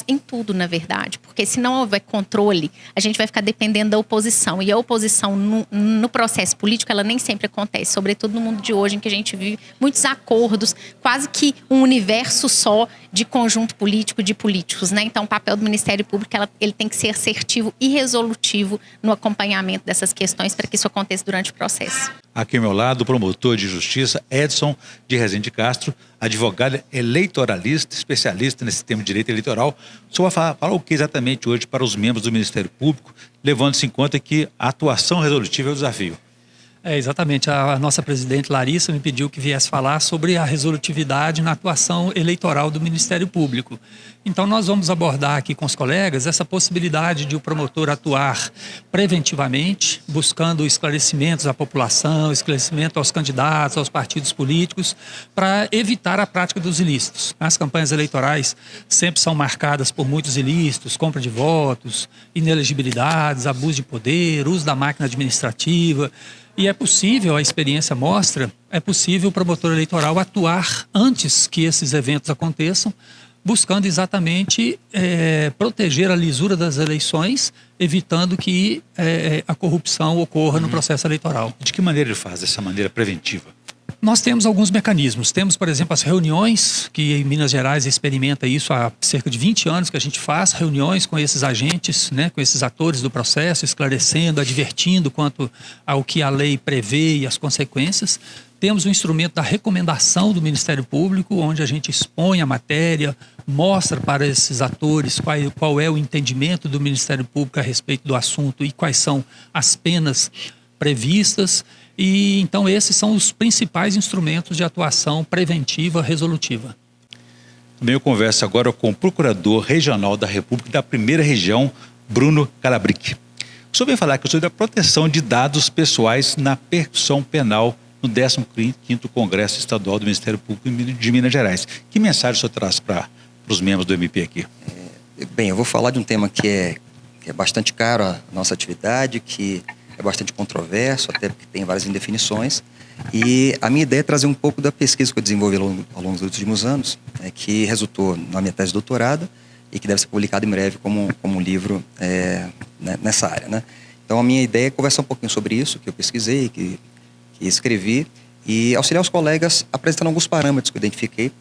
Em tudo, na verdade. Porque se não houver controle, a gente vai ficar dependendo da oposição. E a oposição no processo político, ela nem sempre acontece. Sobretudo no mundo de hoje, em que a gente vive muitos acordos, quase que um universo só de conjunto político, de políticos, né? Então, o papel do Ministério Público, ele tem que ser assertivo e resolutivo no acompanhamento dessas questões para que isso aconteça durante o processo. Aqui ao meu lado, o promotor de justiça, Edson de Rezende Castro, advogado eleitoralista, especialista nesse tema de direito eleitoral. O senhor vai falar o que exatamente hoje para os membros do Ministério Público, levando-se em conta que a atuação resolutiva é o desafio? Exatamente. A nossa presidente Larissa me pediu que viesse falar sobre a resolutividade na atuação eleitoral do Ministério Público. Então, nós vamos abordar aqui com os colegas essa possibilidade de o promotor atuar preventivamente, buscando esclarecimentos à população, esclarecimento aos candidatos, aos partidos políticos, para evitar a prática dos ilícitos. As campanhas eleitorais sempre são marcadas por muitos ilícitos, compra de votos, inelegibilidades, abuso de poder, uso da máquina administrativa. E é possível, a experiência mostra, é possível o promotor eleitoral atuar antes que esses eventos aconteçam, buscando exatamente proteger a lisura das eleições, evitando que a corrupção ocorra no processo eleitoral. De que maneira ele faz dessa maneira preventiva? Nós temos alguns mecanismos. Temos, por exemplo, as reuniões, que em Minas Gerais experimenta isso há cerca de 20 anos que a gente faz, reuniões com esses agentes, né, com esses atores do processo, esclarecendo, advertindo quanto ao que a lei prevê e as consequências. Temos o instrumento da recomendação do Ministério Público, onde a gente expõe a matéria, mostra para esses atores qual é o entendimento do Ministério Público a respeito do assunto e quais são as penas previstas. E então esses são os principais instrumentos de atuação preventiva resolutiva. Também eu converso agora com o Procurador Regional da República da Primeira Região, Bruno Calabric. O senhor vem falar que eu sou da proteção de dados pessoais na persecução penal no 15º Congresso Estadual do Ministério Público de Minas Gerais. Que mensagem o senhor traz para os membros do MP aqui? Bem, eu vou falar de um tema que é bastante caro à nossa atividade, que é bastante controverso, até porque tem várias indefinições. E a minha ideia é trazer um pouco da pesquisa que eu desenvolvi ao longo dos últimos anos, que resultou na minha tese de doutorado e que deve ser publicada em breve como um livro nessa área, né? Então, a minha ideia é conversar um pouquinho sobre isso, que eu pesquisei, que escrevi, e auxiliar os colegas apresentando alguns parâmetros que eu identifiquei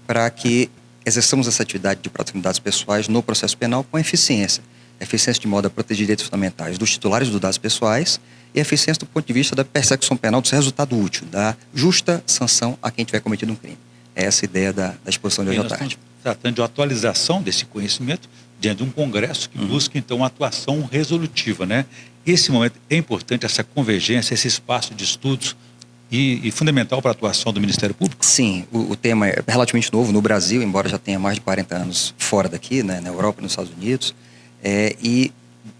para que exerçamos essa atividade de proteção de dados pessoais no processo penal com eficiência. Eficiência de modo a proteger direitos fundamentais dos titulares dos dados pessoais e eficiência do ponto de vista da persecução penal do seu resultado útil, da justa sanção a quem tiver cometido um crime. É essa a ideia da exposição de hoje à tarde. Nós estamos tratando de uma atualização desse conhecimento diante de um congresso que busca, então, uma atuação resolutiva, né? Esse momento é importante, essa convergência, esse espaço de estudos e fundamental para a atuação do Ministério Público? Sim, o tema é relativamente novo no Brasil, embora já tenha mais de 40 anos fora daqui, né, na Europa e nos Estados Unidos. E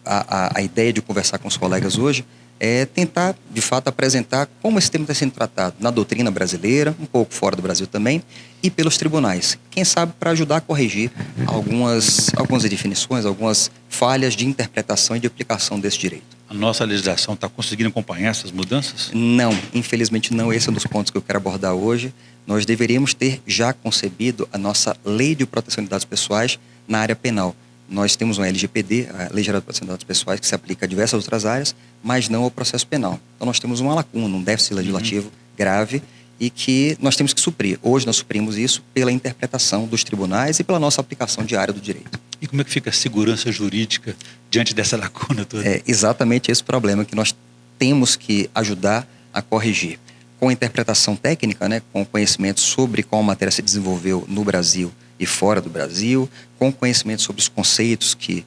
a ideia de conversar com os colegas hoje é tentar, de fato, apresentar como esse tema está sendo tratado na doutrina brasileira, um pouco fora do Brasil também, e pelos tribunais. Quem sabe para ajudar a corrigir algumas definições, algumas falhas de interpretação e de aplicação desse direito. A nossa legislação está conseguindo acompanhar essas mudanças? Não, infelizmente não. Esse é um dos pontos que eu quero abordar hoje. Nós deveríamos ter já concebido a nossa lei de proteção de dados pessoais na área penal. nós temos uma LGPD, a Lei Geral de Proteção de Dados Pessoais, que se aplica a diversas outras áreas, mas não ao processo penal. Então nós temos uma lacuna, um déficit legislativo grave e que nós temos que suprir. Hoje nós suprimos isso pela interpretação dos tribunais e pela nossa aplicação diária do direito. E como é que fica a segurança jurídica diante dessa lacuna toda? É exatamente esse problema que nós temos que ajudar a corrigir. Com a interpretação técnica, né, com conhecimento sobre como a matéria se desenvolveu no Brasil e fora do Brasil, com conhecimento sobre os conceitos que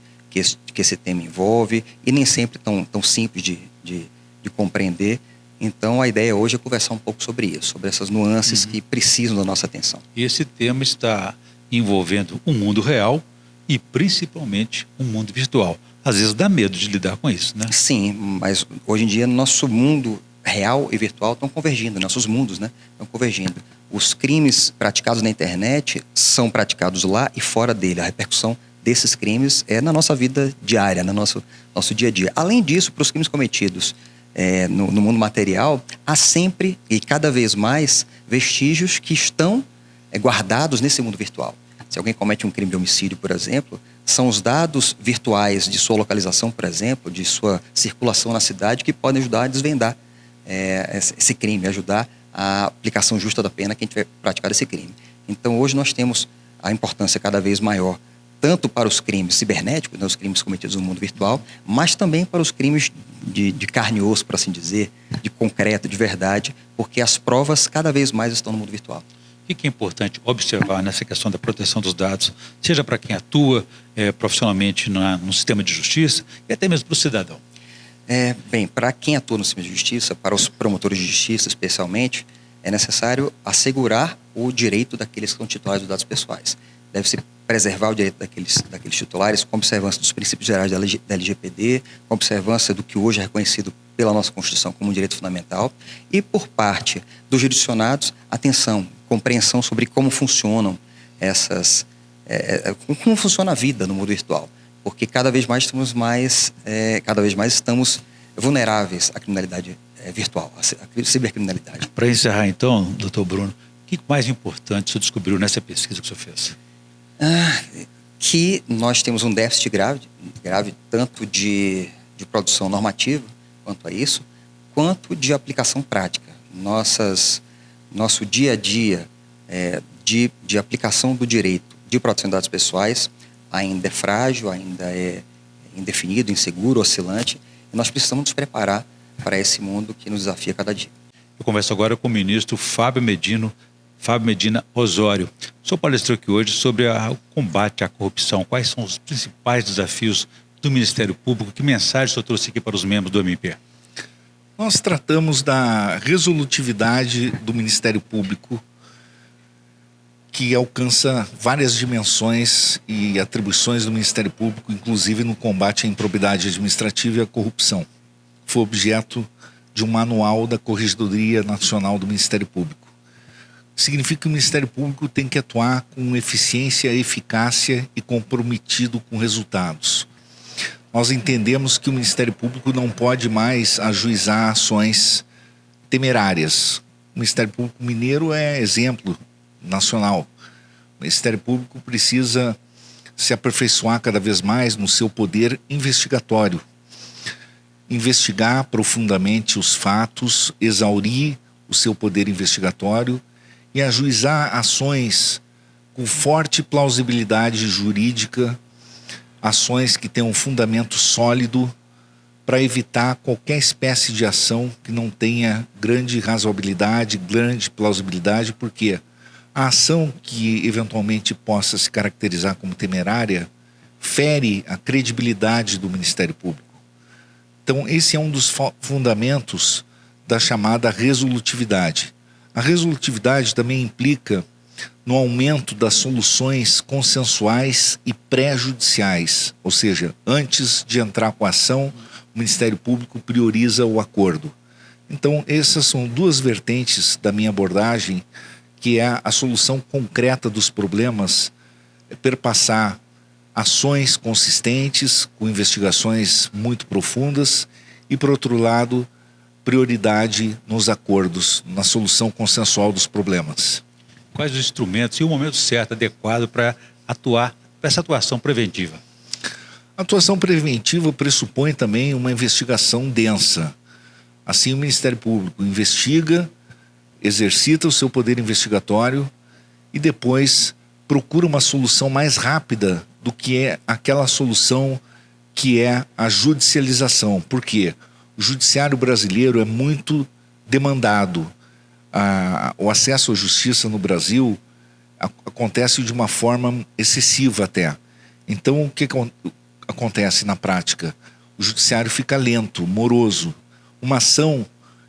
esse tema envolve, e nem sempre tão simples de compreender. Então, a ideia hoje é conversar um pouco sobre isso, sobre essas nuances que precisam da nossa atenção. E esse tema está envolvendo o mundo real e principalmente o mundo virtual. Às vezes dá medo de lidar com isso, né? Sim, mas hoje em dia nosso mundo real e virtual estão convergindo, nossos mundos, né, estão convergindo. Os crimes praticados na internet são praticados lá e fora dele. A repercussão desses crimes é na nossa vida diária, no nosso dia a dia. Além disso, para os crimes cometidos no mundo material, há sempre e cada vez mais vestígios que estão guardados nesse mundo virtual. Se alguém comete um crime de homicídio, por exemplo, são os dados virtuais de sua localização, por exemplo, de sua circulação na cidade, que podem ajudar a desvendar esse crime, ajudar a aplicação justa da pena a quem tiver praticado esse crime. Então, hoje nós temos a importância cada vez maior, tanto para os crimes cibernéticos, né, os crimes cometidos no mundo virtual, mas também para os crimes de carne e osso, por assim dizer, de concreto, de verdade, porque as provas cada vez mais estão no mundo virtual. O que é importante observar nessa questão da proteção dos dados, seja para quem atua profissionalmente no sistema de justiça e até mesmo para o cidadão? Bem, para quem atua no sistema de justiça, para os promotores de justiça especialmente, é necessário assegurar o direito daqueles que são titulares dos dados pessoais. Deve-se preservar o direito daqueles titulares com observância dos princípios gerais da LGPD, com observância do que hoje é reconhecido pela nossa Constituição como um direito fundamental, e por parte dos jurisdicionados, atenção, compreensão sobre como funcionam como funciona a vida no mundo virtual, porque cada vez mais estamos vulneráveis à criminalidade virtual, à cibercriminalidade. Para encerrar então, doutor Bruno, o que mais importante você descobriu nessa pesquisa que o senhor fez? Que nós temos um déficit grave tanto de produção normativa, quanto a isso, quanto de aplicação prática. Nosso dia a dia de aplicação do direito de proteção de dados pessoais ainda é frágil, ainda é indefinido, inseguro, oscilante, e nós precisamos nos preparar para esse mundo que nos desafia cada dia. Eu converso agora com o ministro Fábio Medina Osório. O senhor palestrou aqui hoje sobre o combate à corrupção. Quais são os principais desafios do Ministério Público? Que mensagem o senhor trouxe aqui para os membros do MP? Nós tratamos da resolutividade do Ministério Público, que alcança várias dimensões e atribuições do Ministério Público, inclusive no combate à improbidade administrativa e à corrupção. Foi objeto de um manual da Corregedoria Nacional do Ministério Público. Significa que o Ministério Público tem que atuar com eficiência, eficácia e comprometido com resultados. Nós entendemos que o Ministério Público não pode mais ajuizar ações temerárias. O Ministério Público Mineiro é exemplo nacional. O Ministério Público precisa se aperfeiçoar cada vez mais no seu poder investigatório. Investigar profundamente os fatos, exaurir o seu poder investigatório e ajuizar ações com forte plausibilidade jurídica, ações que tenham um fundamento sólido para evitar qualquer espécie de ação que não tenha grande razoabilidade, grande plausibilidade, porque a ação que eventualmente possa se caracterizar como temerária fere a credibilidade do Ministério Público. Então, esse é um dos fundamentos da chamada resolutividade. A resolutividade também implica no aumento das soluções consensuais e pré-judiciais, ou seja, antes de entrar com a ação, o Ministério Público prioriza o acordo. Então, essas são duas vertentes da minha abordagem, que é a solução concreta dos problemas, perpassar ações consistentes, com investigações muito profundas, e, por outro lado, prioridade nos acordos, na solução consensual dos problemas. Quais os instrumentos e o momento certo, adequado para essa atuação preventiva? A atuação preventiva pressupõe também uma investigação densa. Assim, o Ministério Público investiga, exercita o seu poder investigatório e depois procura uma solução mais rápida do que é aquela solução que é a judicialização. Por quê? O judiciário brasileiro é muito demandado. O acesso à justiça no Brasil acontece de uma forma excessiva até. Então, o que acontece na prática? O judiciário fica lento, moroso. Uma ação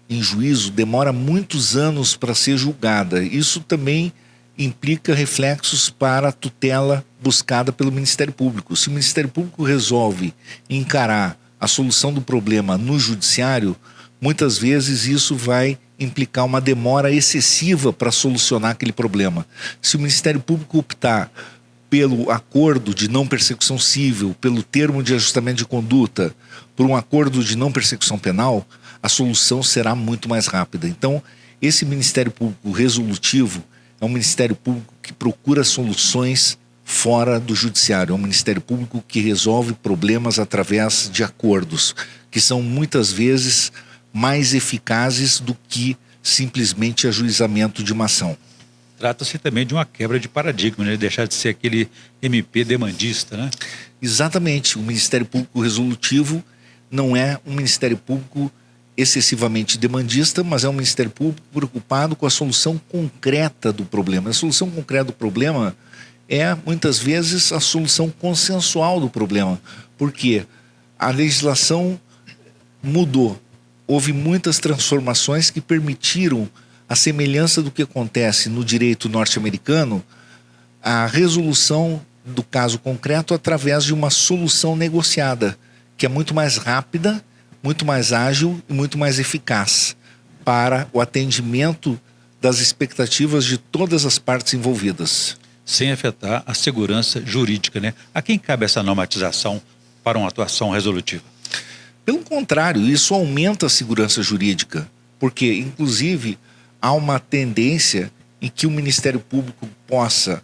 em juízo demora muitos anos para ser julgada. Isso também implica reflexos para a tutela buscada pelo Ministério Público. Se o Ministério Público resolve encarar a solução do problema no judiciário, muitas vezes isso vai implicar uma demora excessiva para solucionar aquele problema. Se o Ministério Público optar pelo acordo de não persecução civil, pelo termo de ajustamento de conduta, por um acordo de não persecução penal, a solução será muito mais rápida. Então, esse Ministério Público resolutivo é um Ministério Público que procura soluções fora do judiciário. É um Ministério Público que resolve problemas através de acordos, que são muitas vezes mais eficazes do que simplesmente ajuizamento de uma ação. Trata-se também de uma quebra de paradigma, né? Deixar de ser aquele MP demandista, né? Exatamente. O Ministério Público resolutivo não é um Ministério Público excessivamente demandista, mas é um Ministério Público preocupado com a solução concreta do problema. A solução concreta do problema é, muitas vezes, a solução consensual do problema, porque a legislação mudou. Houve muitas transformações que permitiram, a semelhança do que acontece no direito norte-americano, a resolução do caso concreto através de uma solução negociada, que é muito mais rápida, muito mais ágil e muito mais eficaz para o atendimento das expectativas de todas as partes envolvidas. Sem afetar a segurança jurídica, né? A quem cabe essa normatização para uma atuação resolutiva? Pelo contrário, isso aumenta a segurança jurídica, porque, inclusive, há uma tendência em que o Ministério Público possa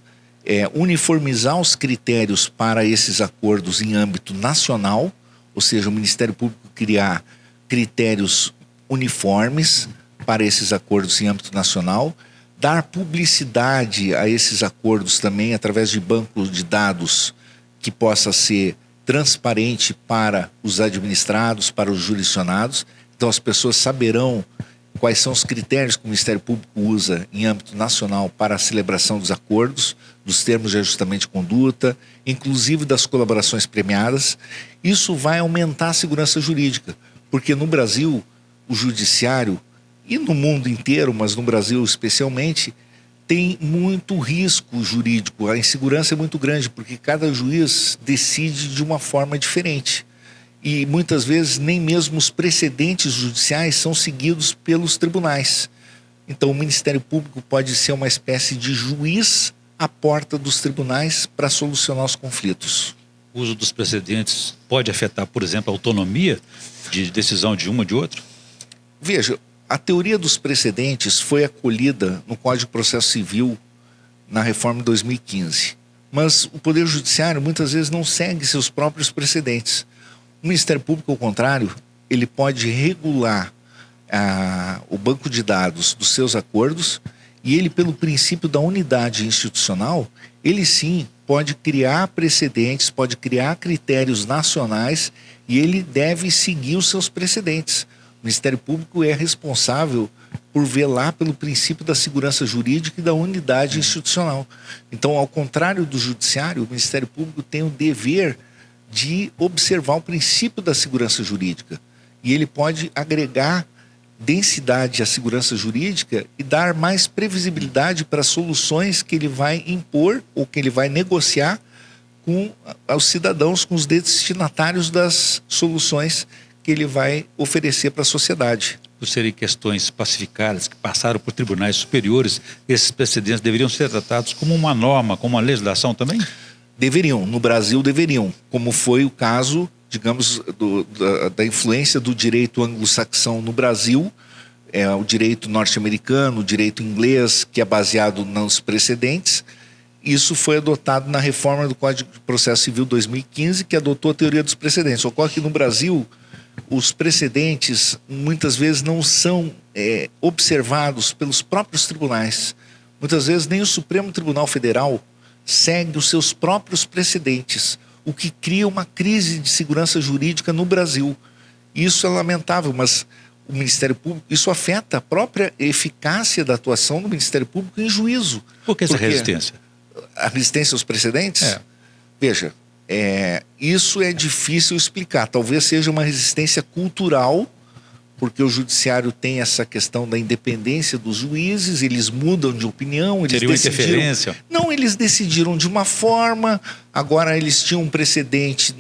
uniformizar os critérios para esses acordos em âmbito nacional, ou seja, o Ministério Público criar critérios uniformes para esses acordos em âmbito nacional, dar publicidade a esses acordos também através de bancos de dados que possa ser transparente para os administrados, para os jurisdicionados. Então as pessoas saberão quais são os critérios que o Ministério Público usa em âmbito nacional para a celebração dos acordos, dos termos de ajustamento de conduta, inclusive das colaborações premiadas. Isso vai aumentar a segurança jurídica, porque no Brasil, o judiciário, e no mundo inteiro, mas no Brasil especialmente, tem muito risco jurídico. A insegurança é muito grande, porque cada juiz decide de uma forma diferente. E muitas vezes nem mesmo os precedentes judiciais são seguidos pelos tribunais. Então o Ministério Público pode ser uma espécie de juiz à porta dos tribunais para solucionar os conflitos. O uso dos precedentes pode afetar, por exemplo, a autonomia de decisão de um ou de outro? Veja, a teoria dos precedentes foi acolhida no Código de Processo Civil na reforma de 2015. Mas o Poder Judiciário muitas vezes não segue seus próprios precedentes. O Ministério Público, ao contrário, ele pode regular o banco de dados dos seus acordos e ele, pelo princípio da unidade institucional, ele sim pode criar precedentes, pode criar critérios nacionais e ele deve seguir os seus precedentes. O Ministério Público é responsável por velar pelo princípio da segurança jurídica e da unidade institucional. Então, ao contrário do Judiciário, o Ministério Público tem o dever de observar o princípio da segurança jurídica. E ele pode agregar densidade à segurança jurídica e dar mais previsibilidade para as soluções que ele vai impor ou que ele vai negociar com os cidadãos, com os destinatários das soluções que ele vai oferecer para a sociedade. Por serem questões pacificadas, que passaram por tribunais superiores, esses precedentes deveriam ser tratados como uma norma, como uma legislação também? Deveriam, no Brasil deveriam, como foi o caso, digamos, da influência do direito anglo-saxão no Brasil, o direito norte-americano, o direito inglês, que é baseado nos precedentes, isso foi adotado na reforma do Código de Processo Civil 2015, que adotou a teoria dos precedentes. Ocorre que no Brasil, os precedentes muitas vezes não são observados pelos próprios tribunais. Muitas vezes nem o Supremo Tribunal Federal segue os seus próprios precedentes, o que cria uma crise de segurança jurídica no Brasil. Isso é lamentável, mas o Ministério Público, isso afeta a própria eficácia da atuação do Ministério Público em juízo. Por que essa resistência? A resistência aos precedentes? Veja, isso é difícil explicar. Talvez seja uma resistência cultural, porque o judiciário tem essa questão da independência dos juízes, eles mudam de opinião. Eles Seria uma interferência? Não, eles decidiram de uma forma, agora eles tinham um precedente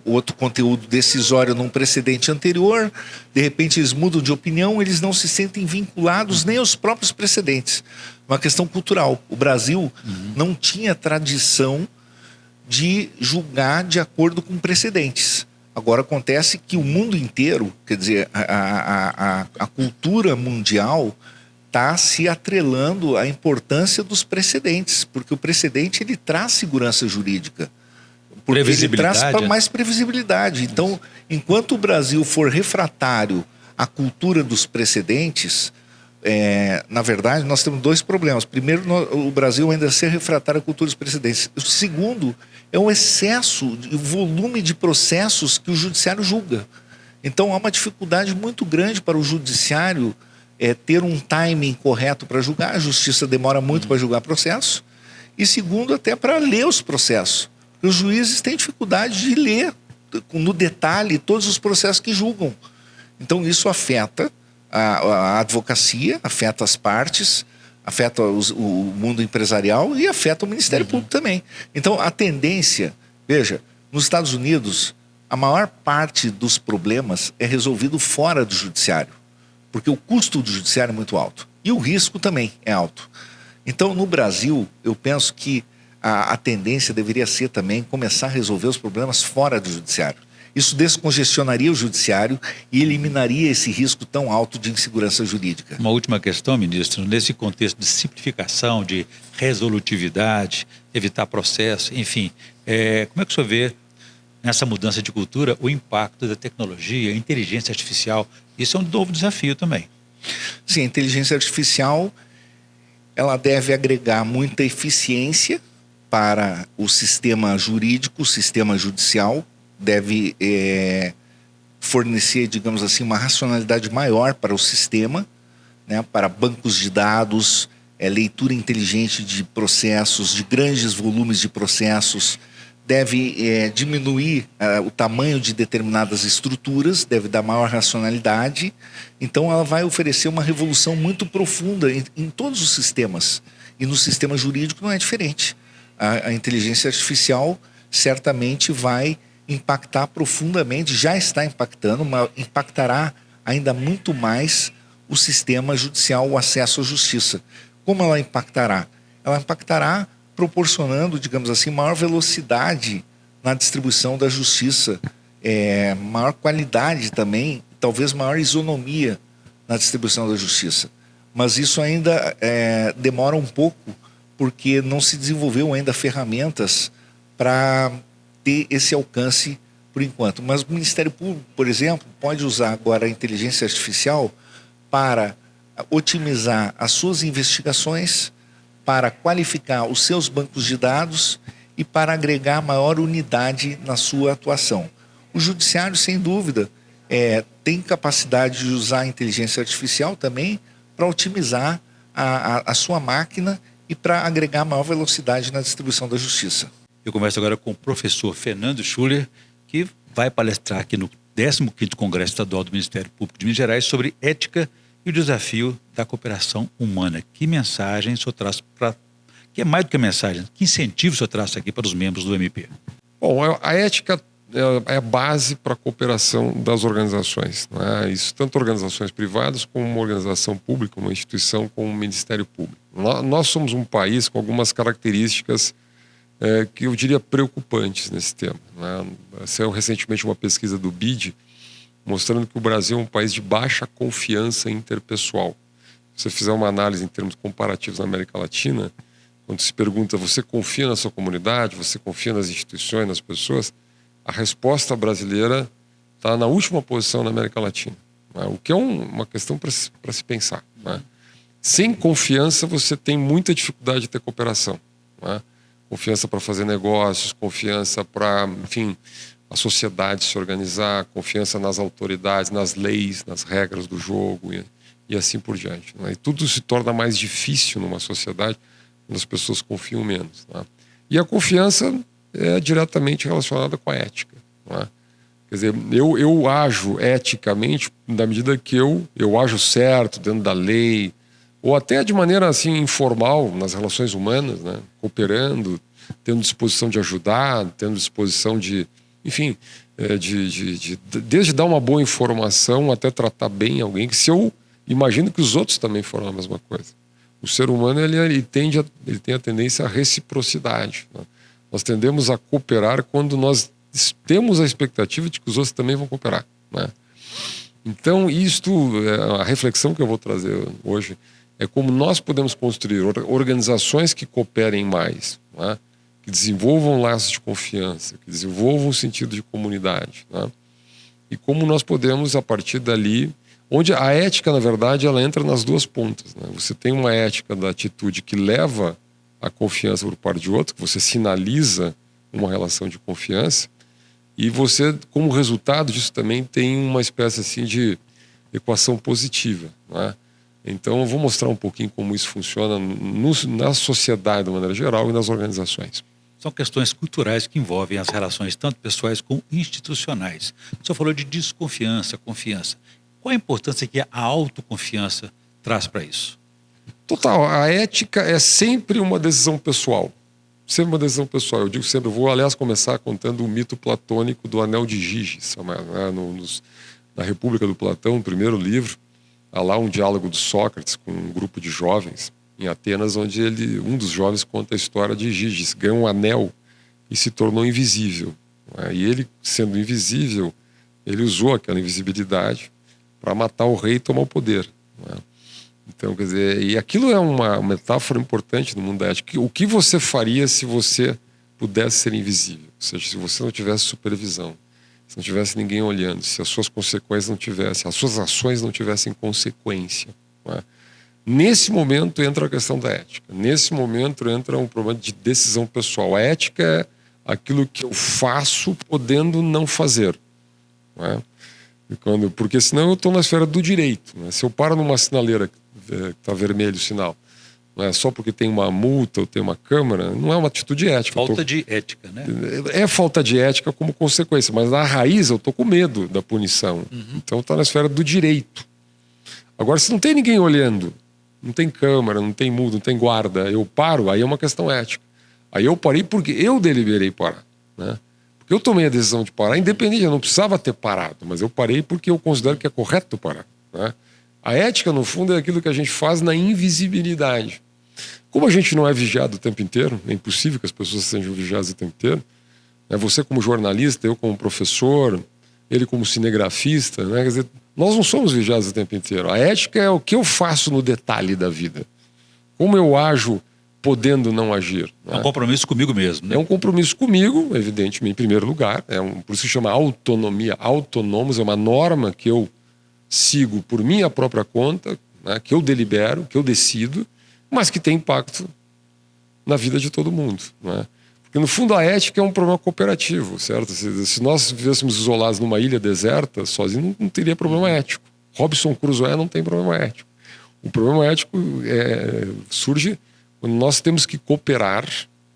outro conteúdo decisório num precedente anterior, de repente eles mudam de opinião, eles não se sentem vinculados nem aos próprios precedentes. Uma questão cultural. O Brasil não tinha tradição de julgar de acordo com precedentes. Agora acontece que o mundo inteiro, quer dizer, a cultura mundial está se atrelando à importância dos precedentes, porque o precedente ele traz segurança jurídica, porque ele traz mais previsibilidade. Então, enquanto o Brasil for refratário à cultura dos precedentes, na verdade, nós temos dois problemas. Primeiro, o Brasil ainda ser refratário à cultura dos precedentes. O segundo é o excesso, o volume de processos que o judiciário julga. Então, há uma dificuldade muito grande para o judiciário ter um timing correto para julgar. A justiça demora muito para julgar processo. E segundo, até para ler os processos. Os juízes têm dificuldade de ler no detalhe todos os processos que julgam. Então, isso afeta a advocacia, afeta as partes, afeta o mundo empresarial e afeta o Ministério Público também. Então, a tendência, veja, nos Estados Unidos, a maior parte dos problemas é resolvido fora do judiciário, porque o custo do judiciário é muito alto e o risco também é alto. Então, no Brasil, eu penso que a tendência deveria ser também começar a resolver os problemas fora do judiciário. Isso descongestionaria o judiciário e eliminaria esse risco tão alto de insegurança jurídica. Uma última questão, ministro. Nesse contexto de simplificação, de resolutividade, evitar processo, enfim, como é que o senhor vê nessa mudança de cultura o impacto da tecnologia, a inteligência artificial? Isso é um novo desafio também. Sim, a inteligência artificial ela deve agregar muita eficiência para o sistema jurídico, o sistema judicial, deve fornecer, digamos assim, uma racionalidade maior para o sistema, né, para bancos de dados, leitura inteligente de processos, de grandes volumes de processos, deve diminuir o tamanho de determinadas estruturas, deve dar maior racionalidade. Então ela vai oferecer uma revolução muito profunda em todos os sistemas. E no sistema jurídico não é diferente. A inteligência artificial certamente vai impactar profundamente, já está impactando, mas impactará ainda muito mais o sistema judicial, o acesso à justiça. Como ela impactará? Ela impactará proporcionando, digamos assim, maior velocidade na distribuição da justiça, maior qualidade também, talvez maior isonomia na distribuição da justiça. Mas isso ainda demora um pouco, porque não se desenvolveu ainda ferramentas para ter esse alcance por enquanto. Mas o Ministério Público, por exemplo, pode usar agora a inteligência artificial para otimizar as suas investigações, para qualificar os seus bancos de dados e para agregar maior unidade na sua atuação. O judiciário, sem dúvida, tem capacidade de usar a inteligência artificial também para otimizar a sua máquina e para agregar maior velocidade na distribuição da justiça. Eu converso agora com o professor Fernando Schuller, que vai palestrar aqui no 15º Congresso Estadual do Ministério Público de Minas Gerais sobre ética e o desafio da cooperação humana. Que mensagem o senhor traz para... Que é mais do que mensagem, que incentivo o senhor traz aqui para os membros do MP? Bom, a ética é a base para a cooperação das organizações, não é? Isso, tanto organizações privadas como uma organização pública, uma instituição como o Ministério Público. Nós somos um país com algumas características que eu diria preocupantes nesse tema, né? Saiu recentemente uma pesquisa do BID mostrando que o Brasil é um país de baixa confiança interpessoal. Se você fizer uma análise em termos comparativos na América Latina, quando se pergunta, você confia na sua comunidade, você confia nas instituições, nas pessoas, a resposta brasileira está na última posição na América Latina, né? O que é uma questão para se pensar, né? Sem confiança, você tem muita dificuldade de ter cooperação, né? Confiança para fazer negócios, confiança para, enfim, a sociedade se organizar, confiança nas autoridades, nas leis, nas regras do jogo e assim por diante, né? E tudo se torna mais difícil numa sociedade quando as pessoas confiam menos, né? E a confiança é diretamente relacionada com a ética, né? Quer dizer, eu ajo eticamente na medida que eu ajo certo, dentro da lei, ou até de maneira assim informal nas relações humanas, né? Cooperando, tendo disposição de ajudar, tendo disposição de, enfim, desde dar uma boa informação até tratar bem alguém, que se eu imagino que os outros também foram a mesma coisa. O ser humano ele tem a tendência à reciprocidade, né? Nós tendemos a cooperar quando nós temos a expectativa de que os outros também vão cooperar, né? Então, a reflexão que eu vou trazer hoje é como nós podemos construir organizações que cooperem mais, né? Que desenvolvam laços de confiança, que desenvolvam um sentido de comunidade, né? E como nós podemos, a partir dali, onde a ética, na verdade, ela entra nas duas pontas, né? Você tem uma ética da atitude que leva a confiança por parte de outro, que você sinaliza uma relação de confiança, e você, como resultado disso, também tem uma espécie assim de equação positiva, né? Então, eu vou mostrar um pouquinho como isso funciona na sociedade, de maneira geral, e nas organizações. São questões culturais que envolvem as relações tanto pessoais como institucionais. O senhor falou de desconfiança, confiança. Qual a importância que a autoconfiança traz para isso? Total, a ética é sempre uma decisão pessoal. Sempre uma decisão pessoal. Eu digo sempre, eu vou, aliás, começar contando o mito platônico do Anel de Giges, né? Na República do Platão, no primeiro livro, há lá um diálogo do Sócrates com um grupo de jovens em Atenas, onde um dos jovens conta a história de Giges, ganhou um anel e se tornou invisível, né? E ele, sendo invisível, ele usou aquela invisibilidade para matar o rei e tomar o poder, né? Então, quer dizer, e aquilo é uma metáfora importante no mundo da ética. O que você faria se você pudesse ser invisível? Ou seja, se você não tivesse supervisão, se não tivesse ninguém olhando, se as suas consequências não tivessem, as suas ações não tivessem consequência, né? Nesse momento entra a questão da ética. Nesse momento entra um problema de decisão pessoal. A ética é aquilo que eu faço podendo não fazer, né? Porque senão eu estou na esfera do direito, né? Se eu paro numa sinaleira que está vermelho o sinal, não é só porque tem uma multa ou tem uma câmara, não é uma atitude ética. Falta de ética, né? É falta de ética como consequência, mas na raiz eu estou com medo da punição. Então está na esfera do direito. Agora, se não tem ninguém olhando, não tem câmara, não tem multa, não tem guarda, eu paro, aí é uma questão ética. Aí eu parei porque eu deliberei parar, né? Porque eu tomei a decisão de parar, independente, eu não precisava ter parado, mas eu parei porque eu considero que é correto parar, né? A ética, no fundo, é aquilo que a gente faz na invisibilidade. Como a gente não é vigiado o tempo inteiro, é impossível que as pessoas sejam vigiadas o tempo inteiro, né? Você como jornalista, eu como professor, ele como cinegrafista, né? Quer dizer, nós não somos vigiados o tempo inteiro. A ética é o que eu faço no detalhe da vida. Como eu ajo podendo não agir, né? É um compromisso comigo mesmo, né? É um compromisso comigo, evidentemente, em primeiro lugar. Por isso se chama autonomia. Autônomos é uma norma que eu sigo por minha própria conta, né? Que eu delibero, que eu decido, mas que tem impacto na vida de todo mundo, né? Porque, no fundo, a ética é um problema cooperativo, certo? Se nós vivêssemos isolados numa ilha deserta, sozinho, não teria problema ético. Robinson Crusoe não tem problema ético. O problema ético surge quando nós temos que cooperar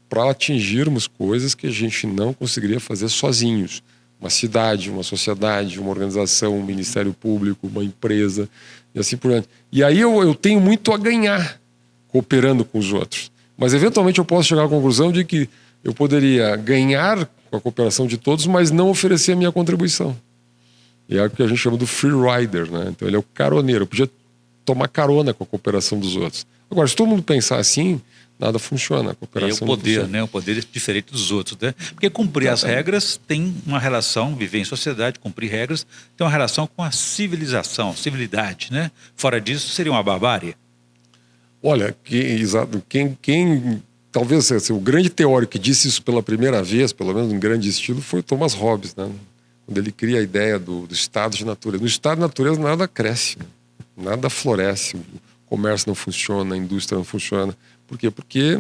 para atingirmos coisas que a gente não conseguiria fazer sozinhos. Uma cidade, uma sociedade, uma organização, um ministério público, uma empresa, e assim por diante. E aí eu tenho muito a ganhar cooperando com os outros. Mas, eventualmente, eu posso chegar à conclusão de que eu poderia ganhar com a cooperação de todos, mas não oferecer a minha contribuição. E é o que a gente chama do free rider, né? Então, ele é o caroneiro. Eu podia tomar carona com a cooperação dos outros. Agora, se todo mundo pensar assim, nada funciona. A cooperação é o poder, né? O poder é diferente dos outros, né? Porque cumprir as regras tem uma relação, viver em sociedade, cumprir regras, tem uma relação com a civilização, civilidade, né? Fora disso, seria uma barbárie. Olha, quem talvez assim, o grande teórico que disse isso pela primeira vez, pelo menos em grande estilo, foi Thomas Hobbes, né? Quando ele cria a ideia do estado de natureza. No estado de natureza nada cresce, né? Nada floresce, o comércio não funciona, a indústria não funciona. Por quê? Porque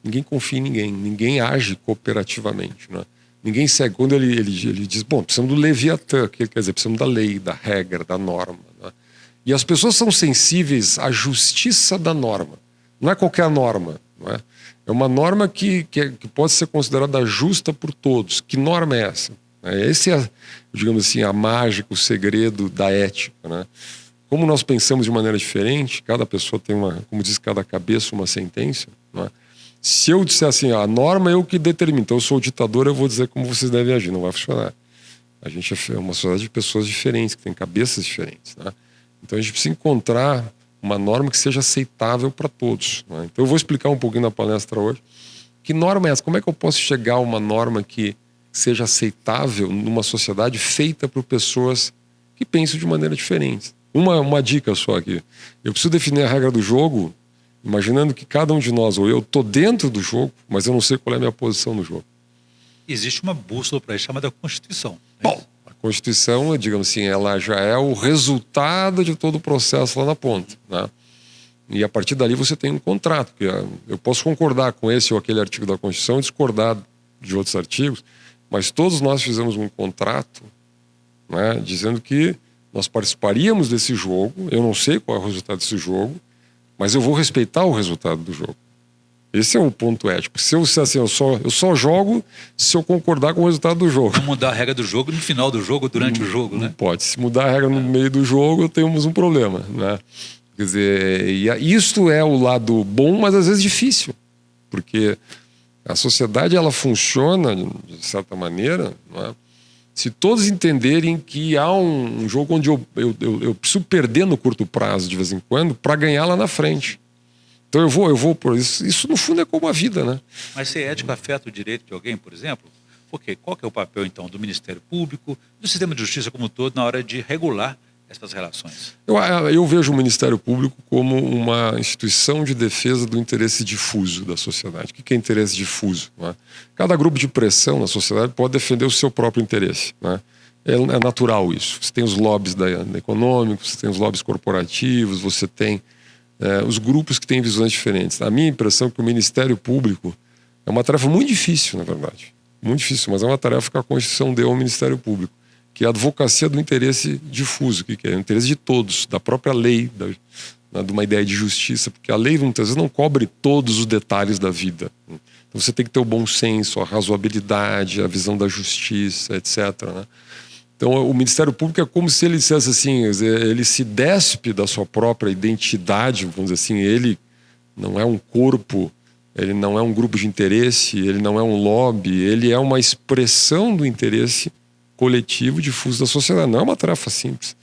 ninguém confia em ninguém, ninguém age cooperativamente, né? Ninguém segue. Quando ele diz, bom, precisamos do Leviatã, que quer dizer, precisamos da lei, da regra, da norma, né? E as pessoas são sensíveis à justiça da norma. Não é qualquer norma, não é? É uma norma que pode ser considerada justa por todos. Que norma é essa? Esse é, digamos assim, a mágica, o segredo da ética, né? Como nós pensamos de maneira diferente, cada pessoa tem como diz cada cabeça, uma sentença, não é? Se eu disser assim, a norma é eu que determino, então eu sou o ditador, eu vou dizer como vocês devem agir, não vai funcionar. A gente é uma sociedade de pessoas diferentes, que têm cabeças diferentes, né? Então a gente precisa encontrar uma norma que seja aceitável para todos, né? Então eu vou explicar um pouquinho na palestra hoje. Que norma é essa? Como é que eu posso chegar a uma norma que seja aceitável numa sociedade feita por pessoas que pensam de maneira diferente? Uma dica só aqui. Eu preciso definir a regra do jogo, imaginando que cada um de nós, ou eu estou dentro do jogo, mas eu não sei qual é a minha posição no jogo. Existe uma bússola para isso chamada Constituição. Bom, a Constituição, digamos assim, ela já é o resultado de todo o processo lá na ponta, né? E a partir dali você tem um contrato. Que eu posso concordar com esse ou aquele artigo da Constituição, discordar de outros artigos, mas todos nós fizemos um contrato, né, dizendo que nós participaríamos desse jogo. Eu não sei qual é o resultado desse jogo, mas eu vou respeitar o resultado do jogo. Esse é o ponto ético. Se eu disser assim, eu só jogo se eu concordar com o resultado do jogo. Não mudar a regra do jogo no final do jogo, durante o jogo, né? Não pode. Se mudar a regra no meio do jogo, temos um problema, né? Quer dizer, isto é o lado bom, mas às vezes difícil. Porque a sociedade, ela funciona, de certa maneira, não é? Se todos entenderem que há um jogo onde eu preciso perder no curto prazo, de vez em quando, para ganhar lá na frente. Então eu vou por isso. Isso, no fundo, é como a vida, né? Mas ser ético afeta o direito de alguém, por exemplo? Porque qual que é o papel, então, do Ministério Público, do sistema de justiça como um todo, na hora de regular essas relações? Eu vejo o Ministério Público como uma instituição de defesa do interesse difuso da sociedade. O que é interesse difuso, né? Cada grupo de pressão na sociedade pode defender o seu próprio interesse, né? É natural isso. Você tem os lobbies econômicos, você tem os lobbies corporativos, você tem os grupos que têm visões diferentes. A minha impressão é que o Ministério Público é uma tarefa muito difícil, na verdade. Muito difícil, mas é uma tarefa que a Constituição deu ao Ministério Público, que é a advocacia do interesse difuso, que é o interesse de todos, da própria lei, de uma ideia de justiça, porque a lei muitas vezes não cobre todos os detalhes da vida. Então você tem que ter o bom senso, a razoabilidade, a visão da justiça, etc., né? Então o Ministério Público é como se ele dissesse assim, ele se despe da sua própria identidade, vamos dizer assim, ele não é um corpo, ele não é um grupo de interesse, ele não é um lobby, ele é uma expressão do interesse coletivo difuso da sociedade. Não é uma tarefa simples,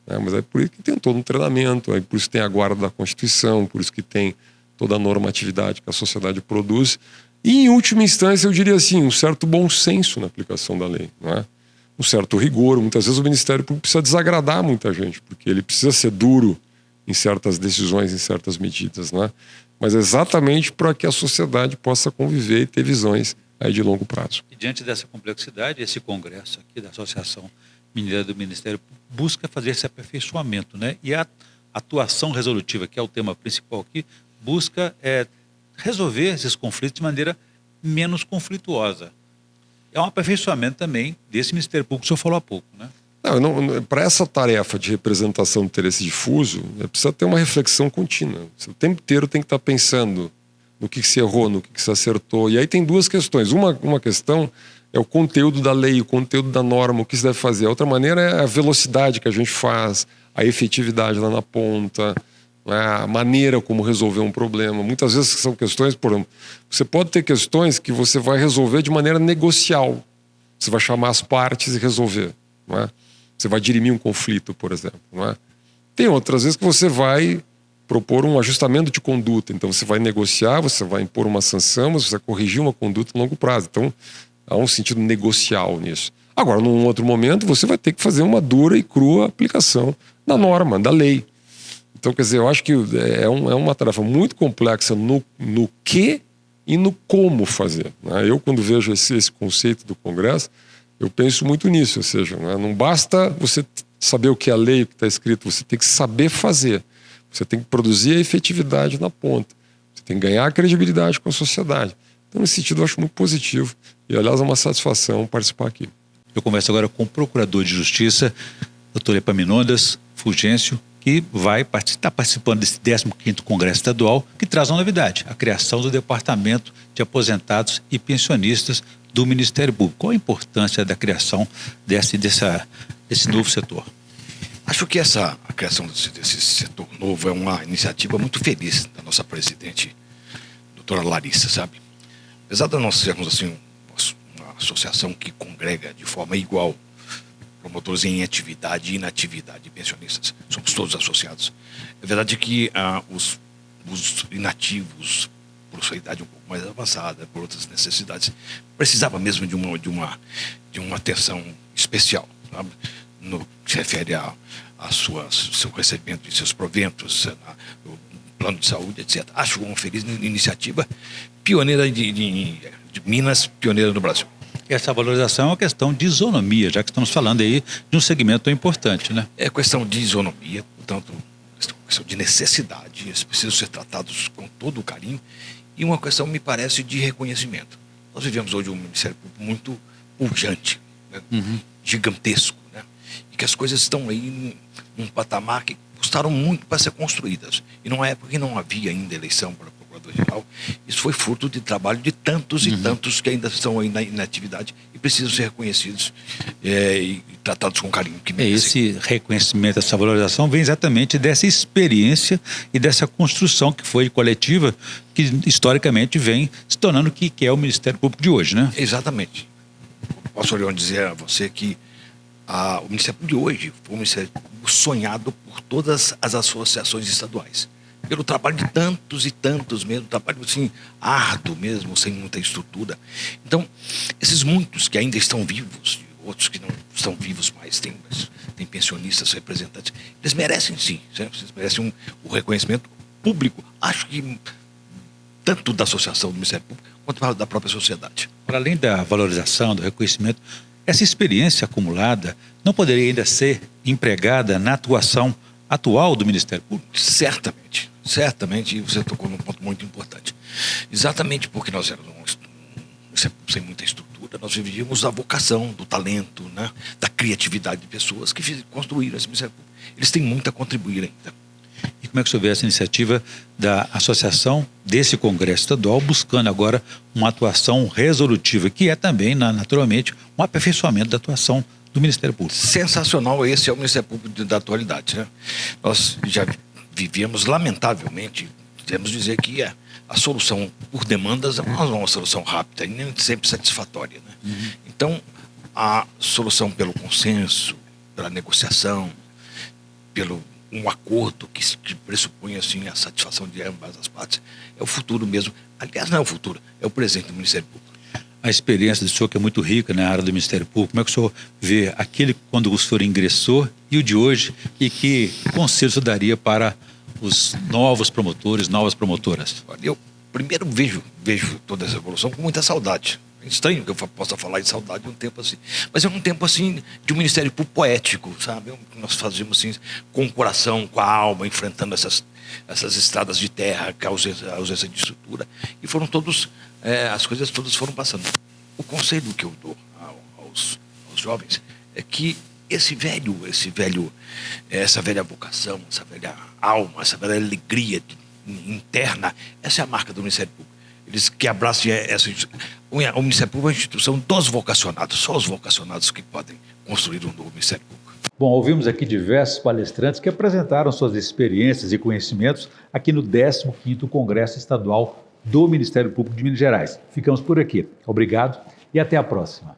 né? Mas é por isso que tem todo um treinamento, é por isso que tem a guarda da Constituição, por isso que tem toda a normatividade que a sociedade produz. E, em última instância, eu diria assim, um certo bom senso na aplicação da lei, não é? Um certo rigor. Muitas vezes o Ministério Público precisa desagradar muita gente, porque ele precisa ser duro em certas decisões, em certas medidas, né? Mas exatamente para que a sociedade possa conviver e ter visões aí de longo prazo. E diante dessa complexidade, esse congresso aqui da Associação Mineira do Ministério busca fazer esse aperfeiçoamento, né? E a atuação resolutiva, que é o tema principal aqui, busca resolver esses conflitos de maneira menos conflituosa. É um aperfeiçoamento também desse Ministério Público que o senhor falou há pouco, né? Para essa tarefa de representação do interesse difuso, precisa ter uma reflexão contínua. Você o tempo inteiro tem que estar pensando no que se errou, no que se acertou. E aí tem duas questões. Uma questão é o conteúdo da lei, o conteúdo da norma, o que se deve fazer. A outra maneira é a velocidade que a gente faz, a efetividade lá na ponta, a maneira como resolver um problema. Muitas vezes são questões, por exemplo, você pode ter questões que você vai resolver de maneira negocial. Você vai chamar as partes e resolver, não é? Você vai dirimir um conflito, por exemplo, não é? Tem outras vezes que você vai propor um ajustamento de conduta. Então você vai negociar, você vai impor uma sanção, você vai corrigir uma conduta a longo prazo. Então há um sentido negocial nisso. Agora, num outro momento, você vai ter que fazer uma dura e crua aplicação da norma, da lei. Então, quer dizer, eu acho que é uma tarefa muito complexa no que e no como fazer, né? Eu, quando vejo esse conceito do Congresso, eu penso muito nisso, ou seja, né, não basta você saber o que é a lei, o que está escrito, você tem que saber fazer, você tem que produzir a efetividade na ponta, você tem que ganhar a credibilidade com a sociedade. Então, nesse sentido, eu acho muito positivo e, aliás, é uma satisfação participar aqui. Eu converso agora com o Procurador de Justiça, doutor Epaminondas Fulgêncio, que vai estar participando desse 15º Congresso Estadual, que traz uma novidade, a criação do Departamento de Aposentados e Pensionistas do Ministério Público. Qual a importância da criação desse novo setor? Acho que a criação desse setor novo é uma iniciativa muito feliz da nossa presidente, doutora Larissa, sabe? Apesar de nós sermos assim, uma associação que congrega de forma igual promotores em atividade e inatividade, pensionistas, somos todos associados. É verdade que os inativos, por sua idade um pouco mais avançada, por outras necessidades, precisava mesmo de uma atenção especial, sabe? No que se refere seu recebimento de seus proventos, no plano de saúde, etc. Acho uma feliz iniciativa, pioneira de Minas, pioneira no Brasil. Essa valorização é uma questão de isonomia, já que estamos falando aí de um segmento tão importante, né? É questão de isonomia, portanto, questão de necessidade, eles precisam ser tratados com todo o carinho, e uma questão, me parece, de reconhecimento. Nós vivemos hoje um Ministério Público muito pujante, né? Gigantesco, né? E que as coisas estão aí num patamar que custaram muito para ser construídas. E numa época que não havia ainda eleição para Procurador-Geral, isso foi fruto de trabalho de tantos e tantos que ainda estão aí na atividade e precisam ser reconhecidos e tratados com carinho. Esse reconhecimento, essa valorização vem exatamente dessa experiência e dessa construção que foi coletiva, que historicamente vem se tornando o que é o Ministério Público de hoje, né? Exatamente. Posso, Leon, dizer a você que o Ministério Público de hoje foi um Ministério Público sonhado por todas as associações estaduais. Pelo trabalho de tantos e tantos mesmo, trabalho assim, árduo mesmo, sem muita estrutura. Então, esses muitos que ainda estão vivos, outros que não estão vivos mais, tem pensionistas, representantes, eles merecem sim, eles merecem o reconhecimento público, acho que tanto da associação do Ministério Público, quanto da própria sociedade. Para além da valorização, do reconhecimento, essa experiência acumulada não poderia ainda ser empregada na atuação atual do Ministério Público? Certamente, certamente, você tocou num ponto muito importante. Exatamente porque nós éramos sem muita estrutura, nós vivíamos da vocação, do talento, né, da criatividade de pessoas que construíram esse Ministério Público. Eles têm muito a contribuir ainda. E como é que você vê essa iniciativa da associação desse Congresso Estadual buscando agora uma atuação resolutiva, que é também, naturalmente, um aperfeiçoamento da atuação do Ministério Público? Sensacional, esse é o Ministério Público da atualidade, né? Nós já vivíamos, lamentavelmente, temos de dizer que a solução por demandas não é uma solução rápida e nem sempre satisfatória, né? Então, a solução pelo consenso, pela negociação, pelo um acordo que pressupõe assim, a satisfação de ambas as partes, é o futuro mesmo. Aliás, não é o futuro, é o presente do Ministério Público. A experiência do senhor, que é muito rica na área do Ministério Público, como é que o senhor vê aquele quando o senhor ingressou e o de hoje, e que conselho o senhor daria para os novos promotores, novas promotoras? Eu primeiro vejo toda essa evolução com muita saudade. É estranho que eu possa falar de saudade um tempo assim, mas é um tempo assim de um Ministério Público poético, sabe? Nós fazíamos assim com o coração, com a alma, enfrentando essas estradas de terra, a ausência de estrutura, e foram todos, as coisas todas foram passando. O conselho que eu dou aos jovens é que essa velha vocação, essa velha alma, essa velha alegria interna, essa é a marca do Ministério Público. Eles que abracem o Ministério Público é uma instituição dos vocacionados, só os vocacionados que podem construir um novo Ministério Público. Bom, ouvimos aqui diversos palestrantes que apresentaram suas experiências e conhecimentos aqui no 15º Congresso Estadual do Ministério Público de Minas Gerais. Ficamos por aqui. Obrigado e até a próxima.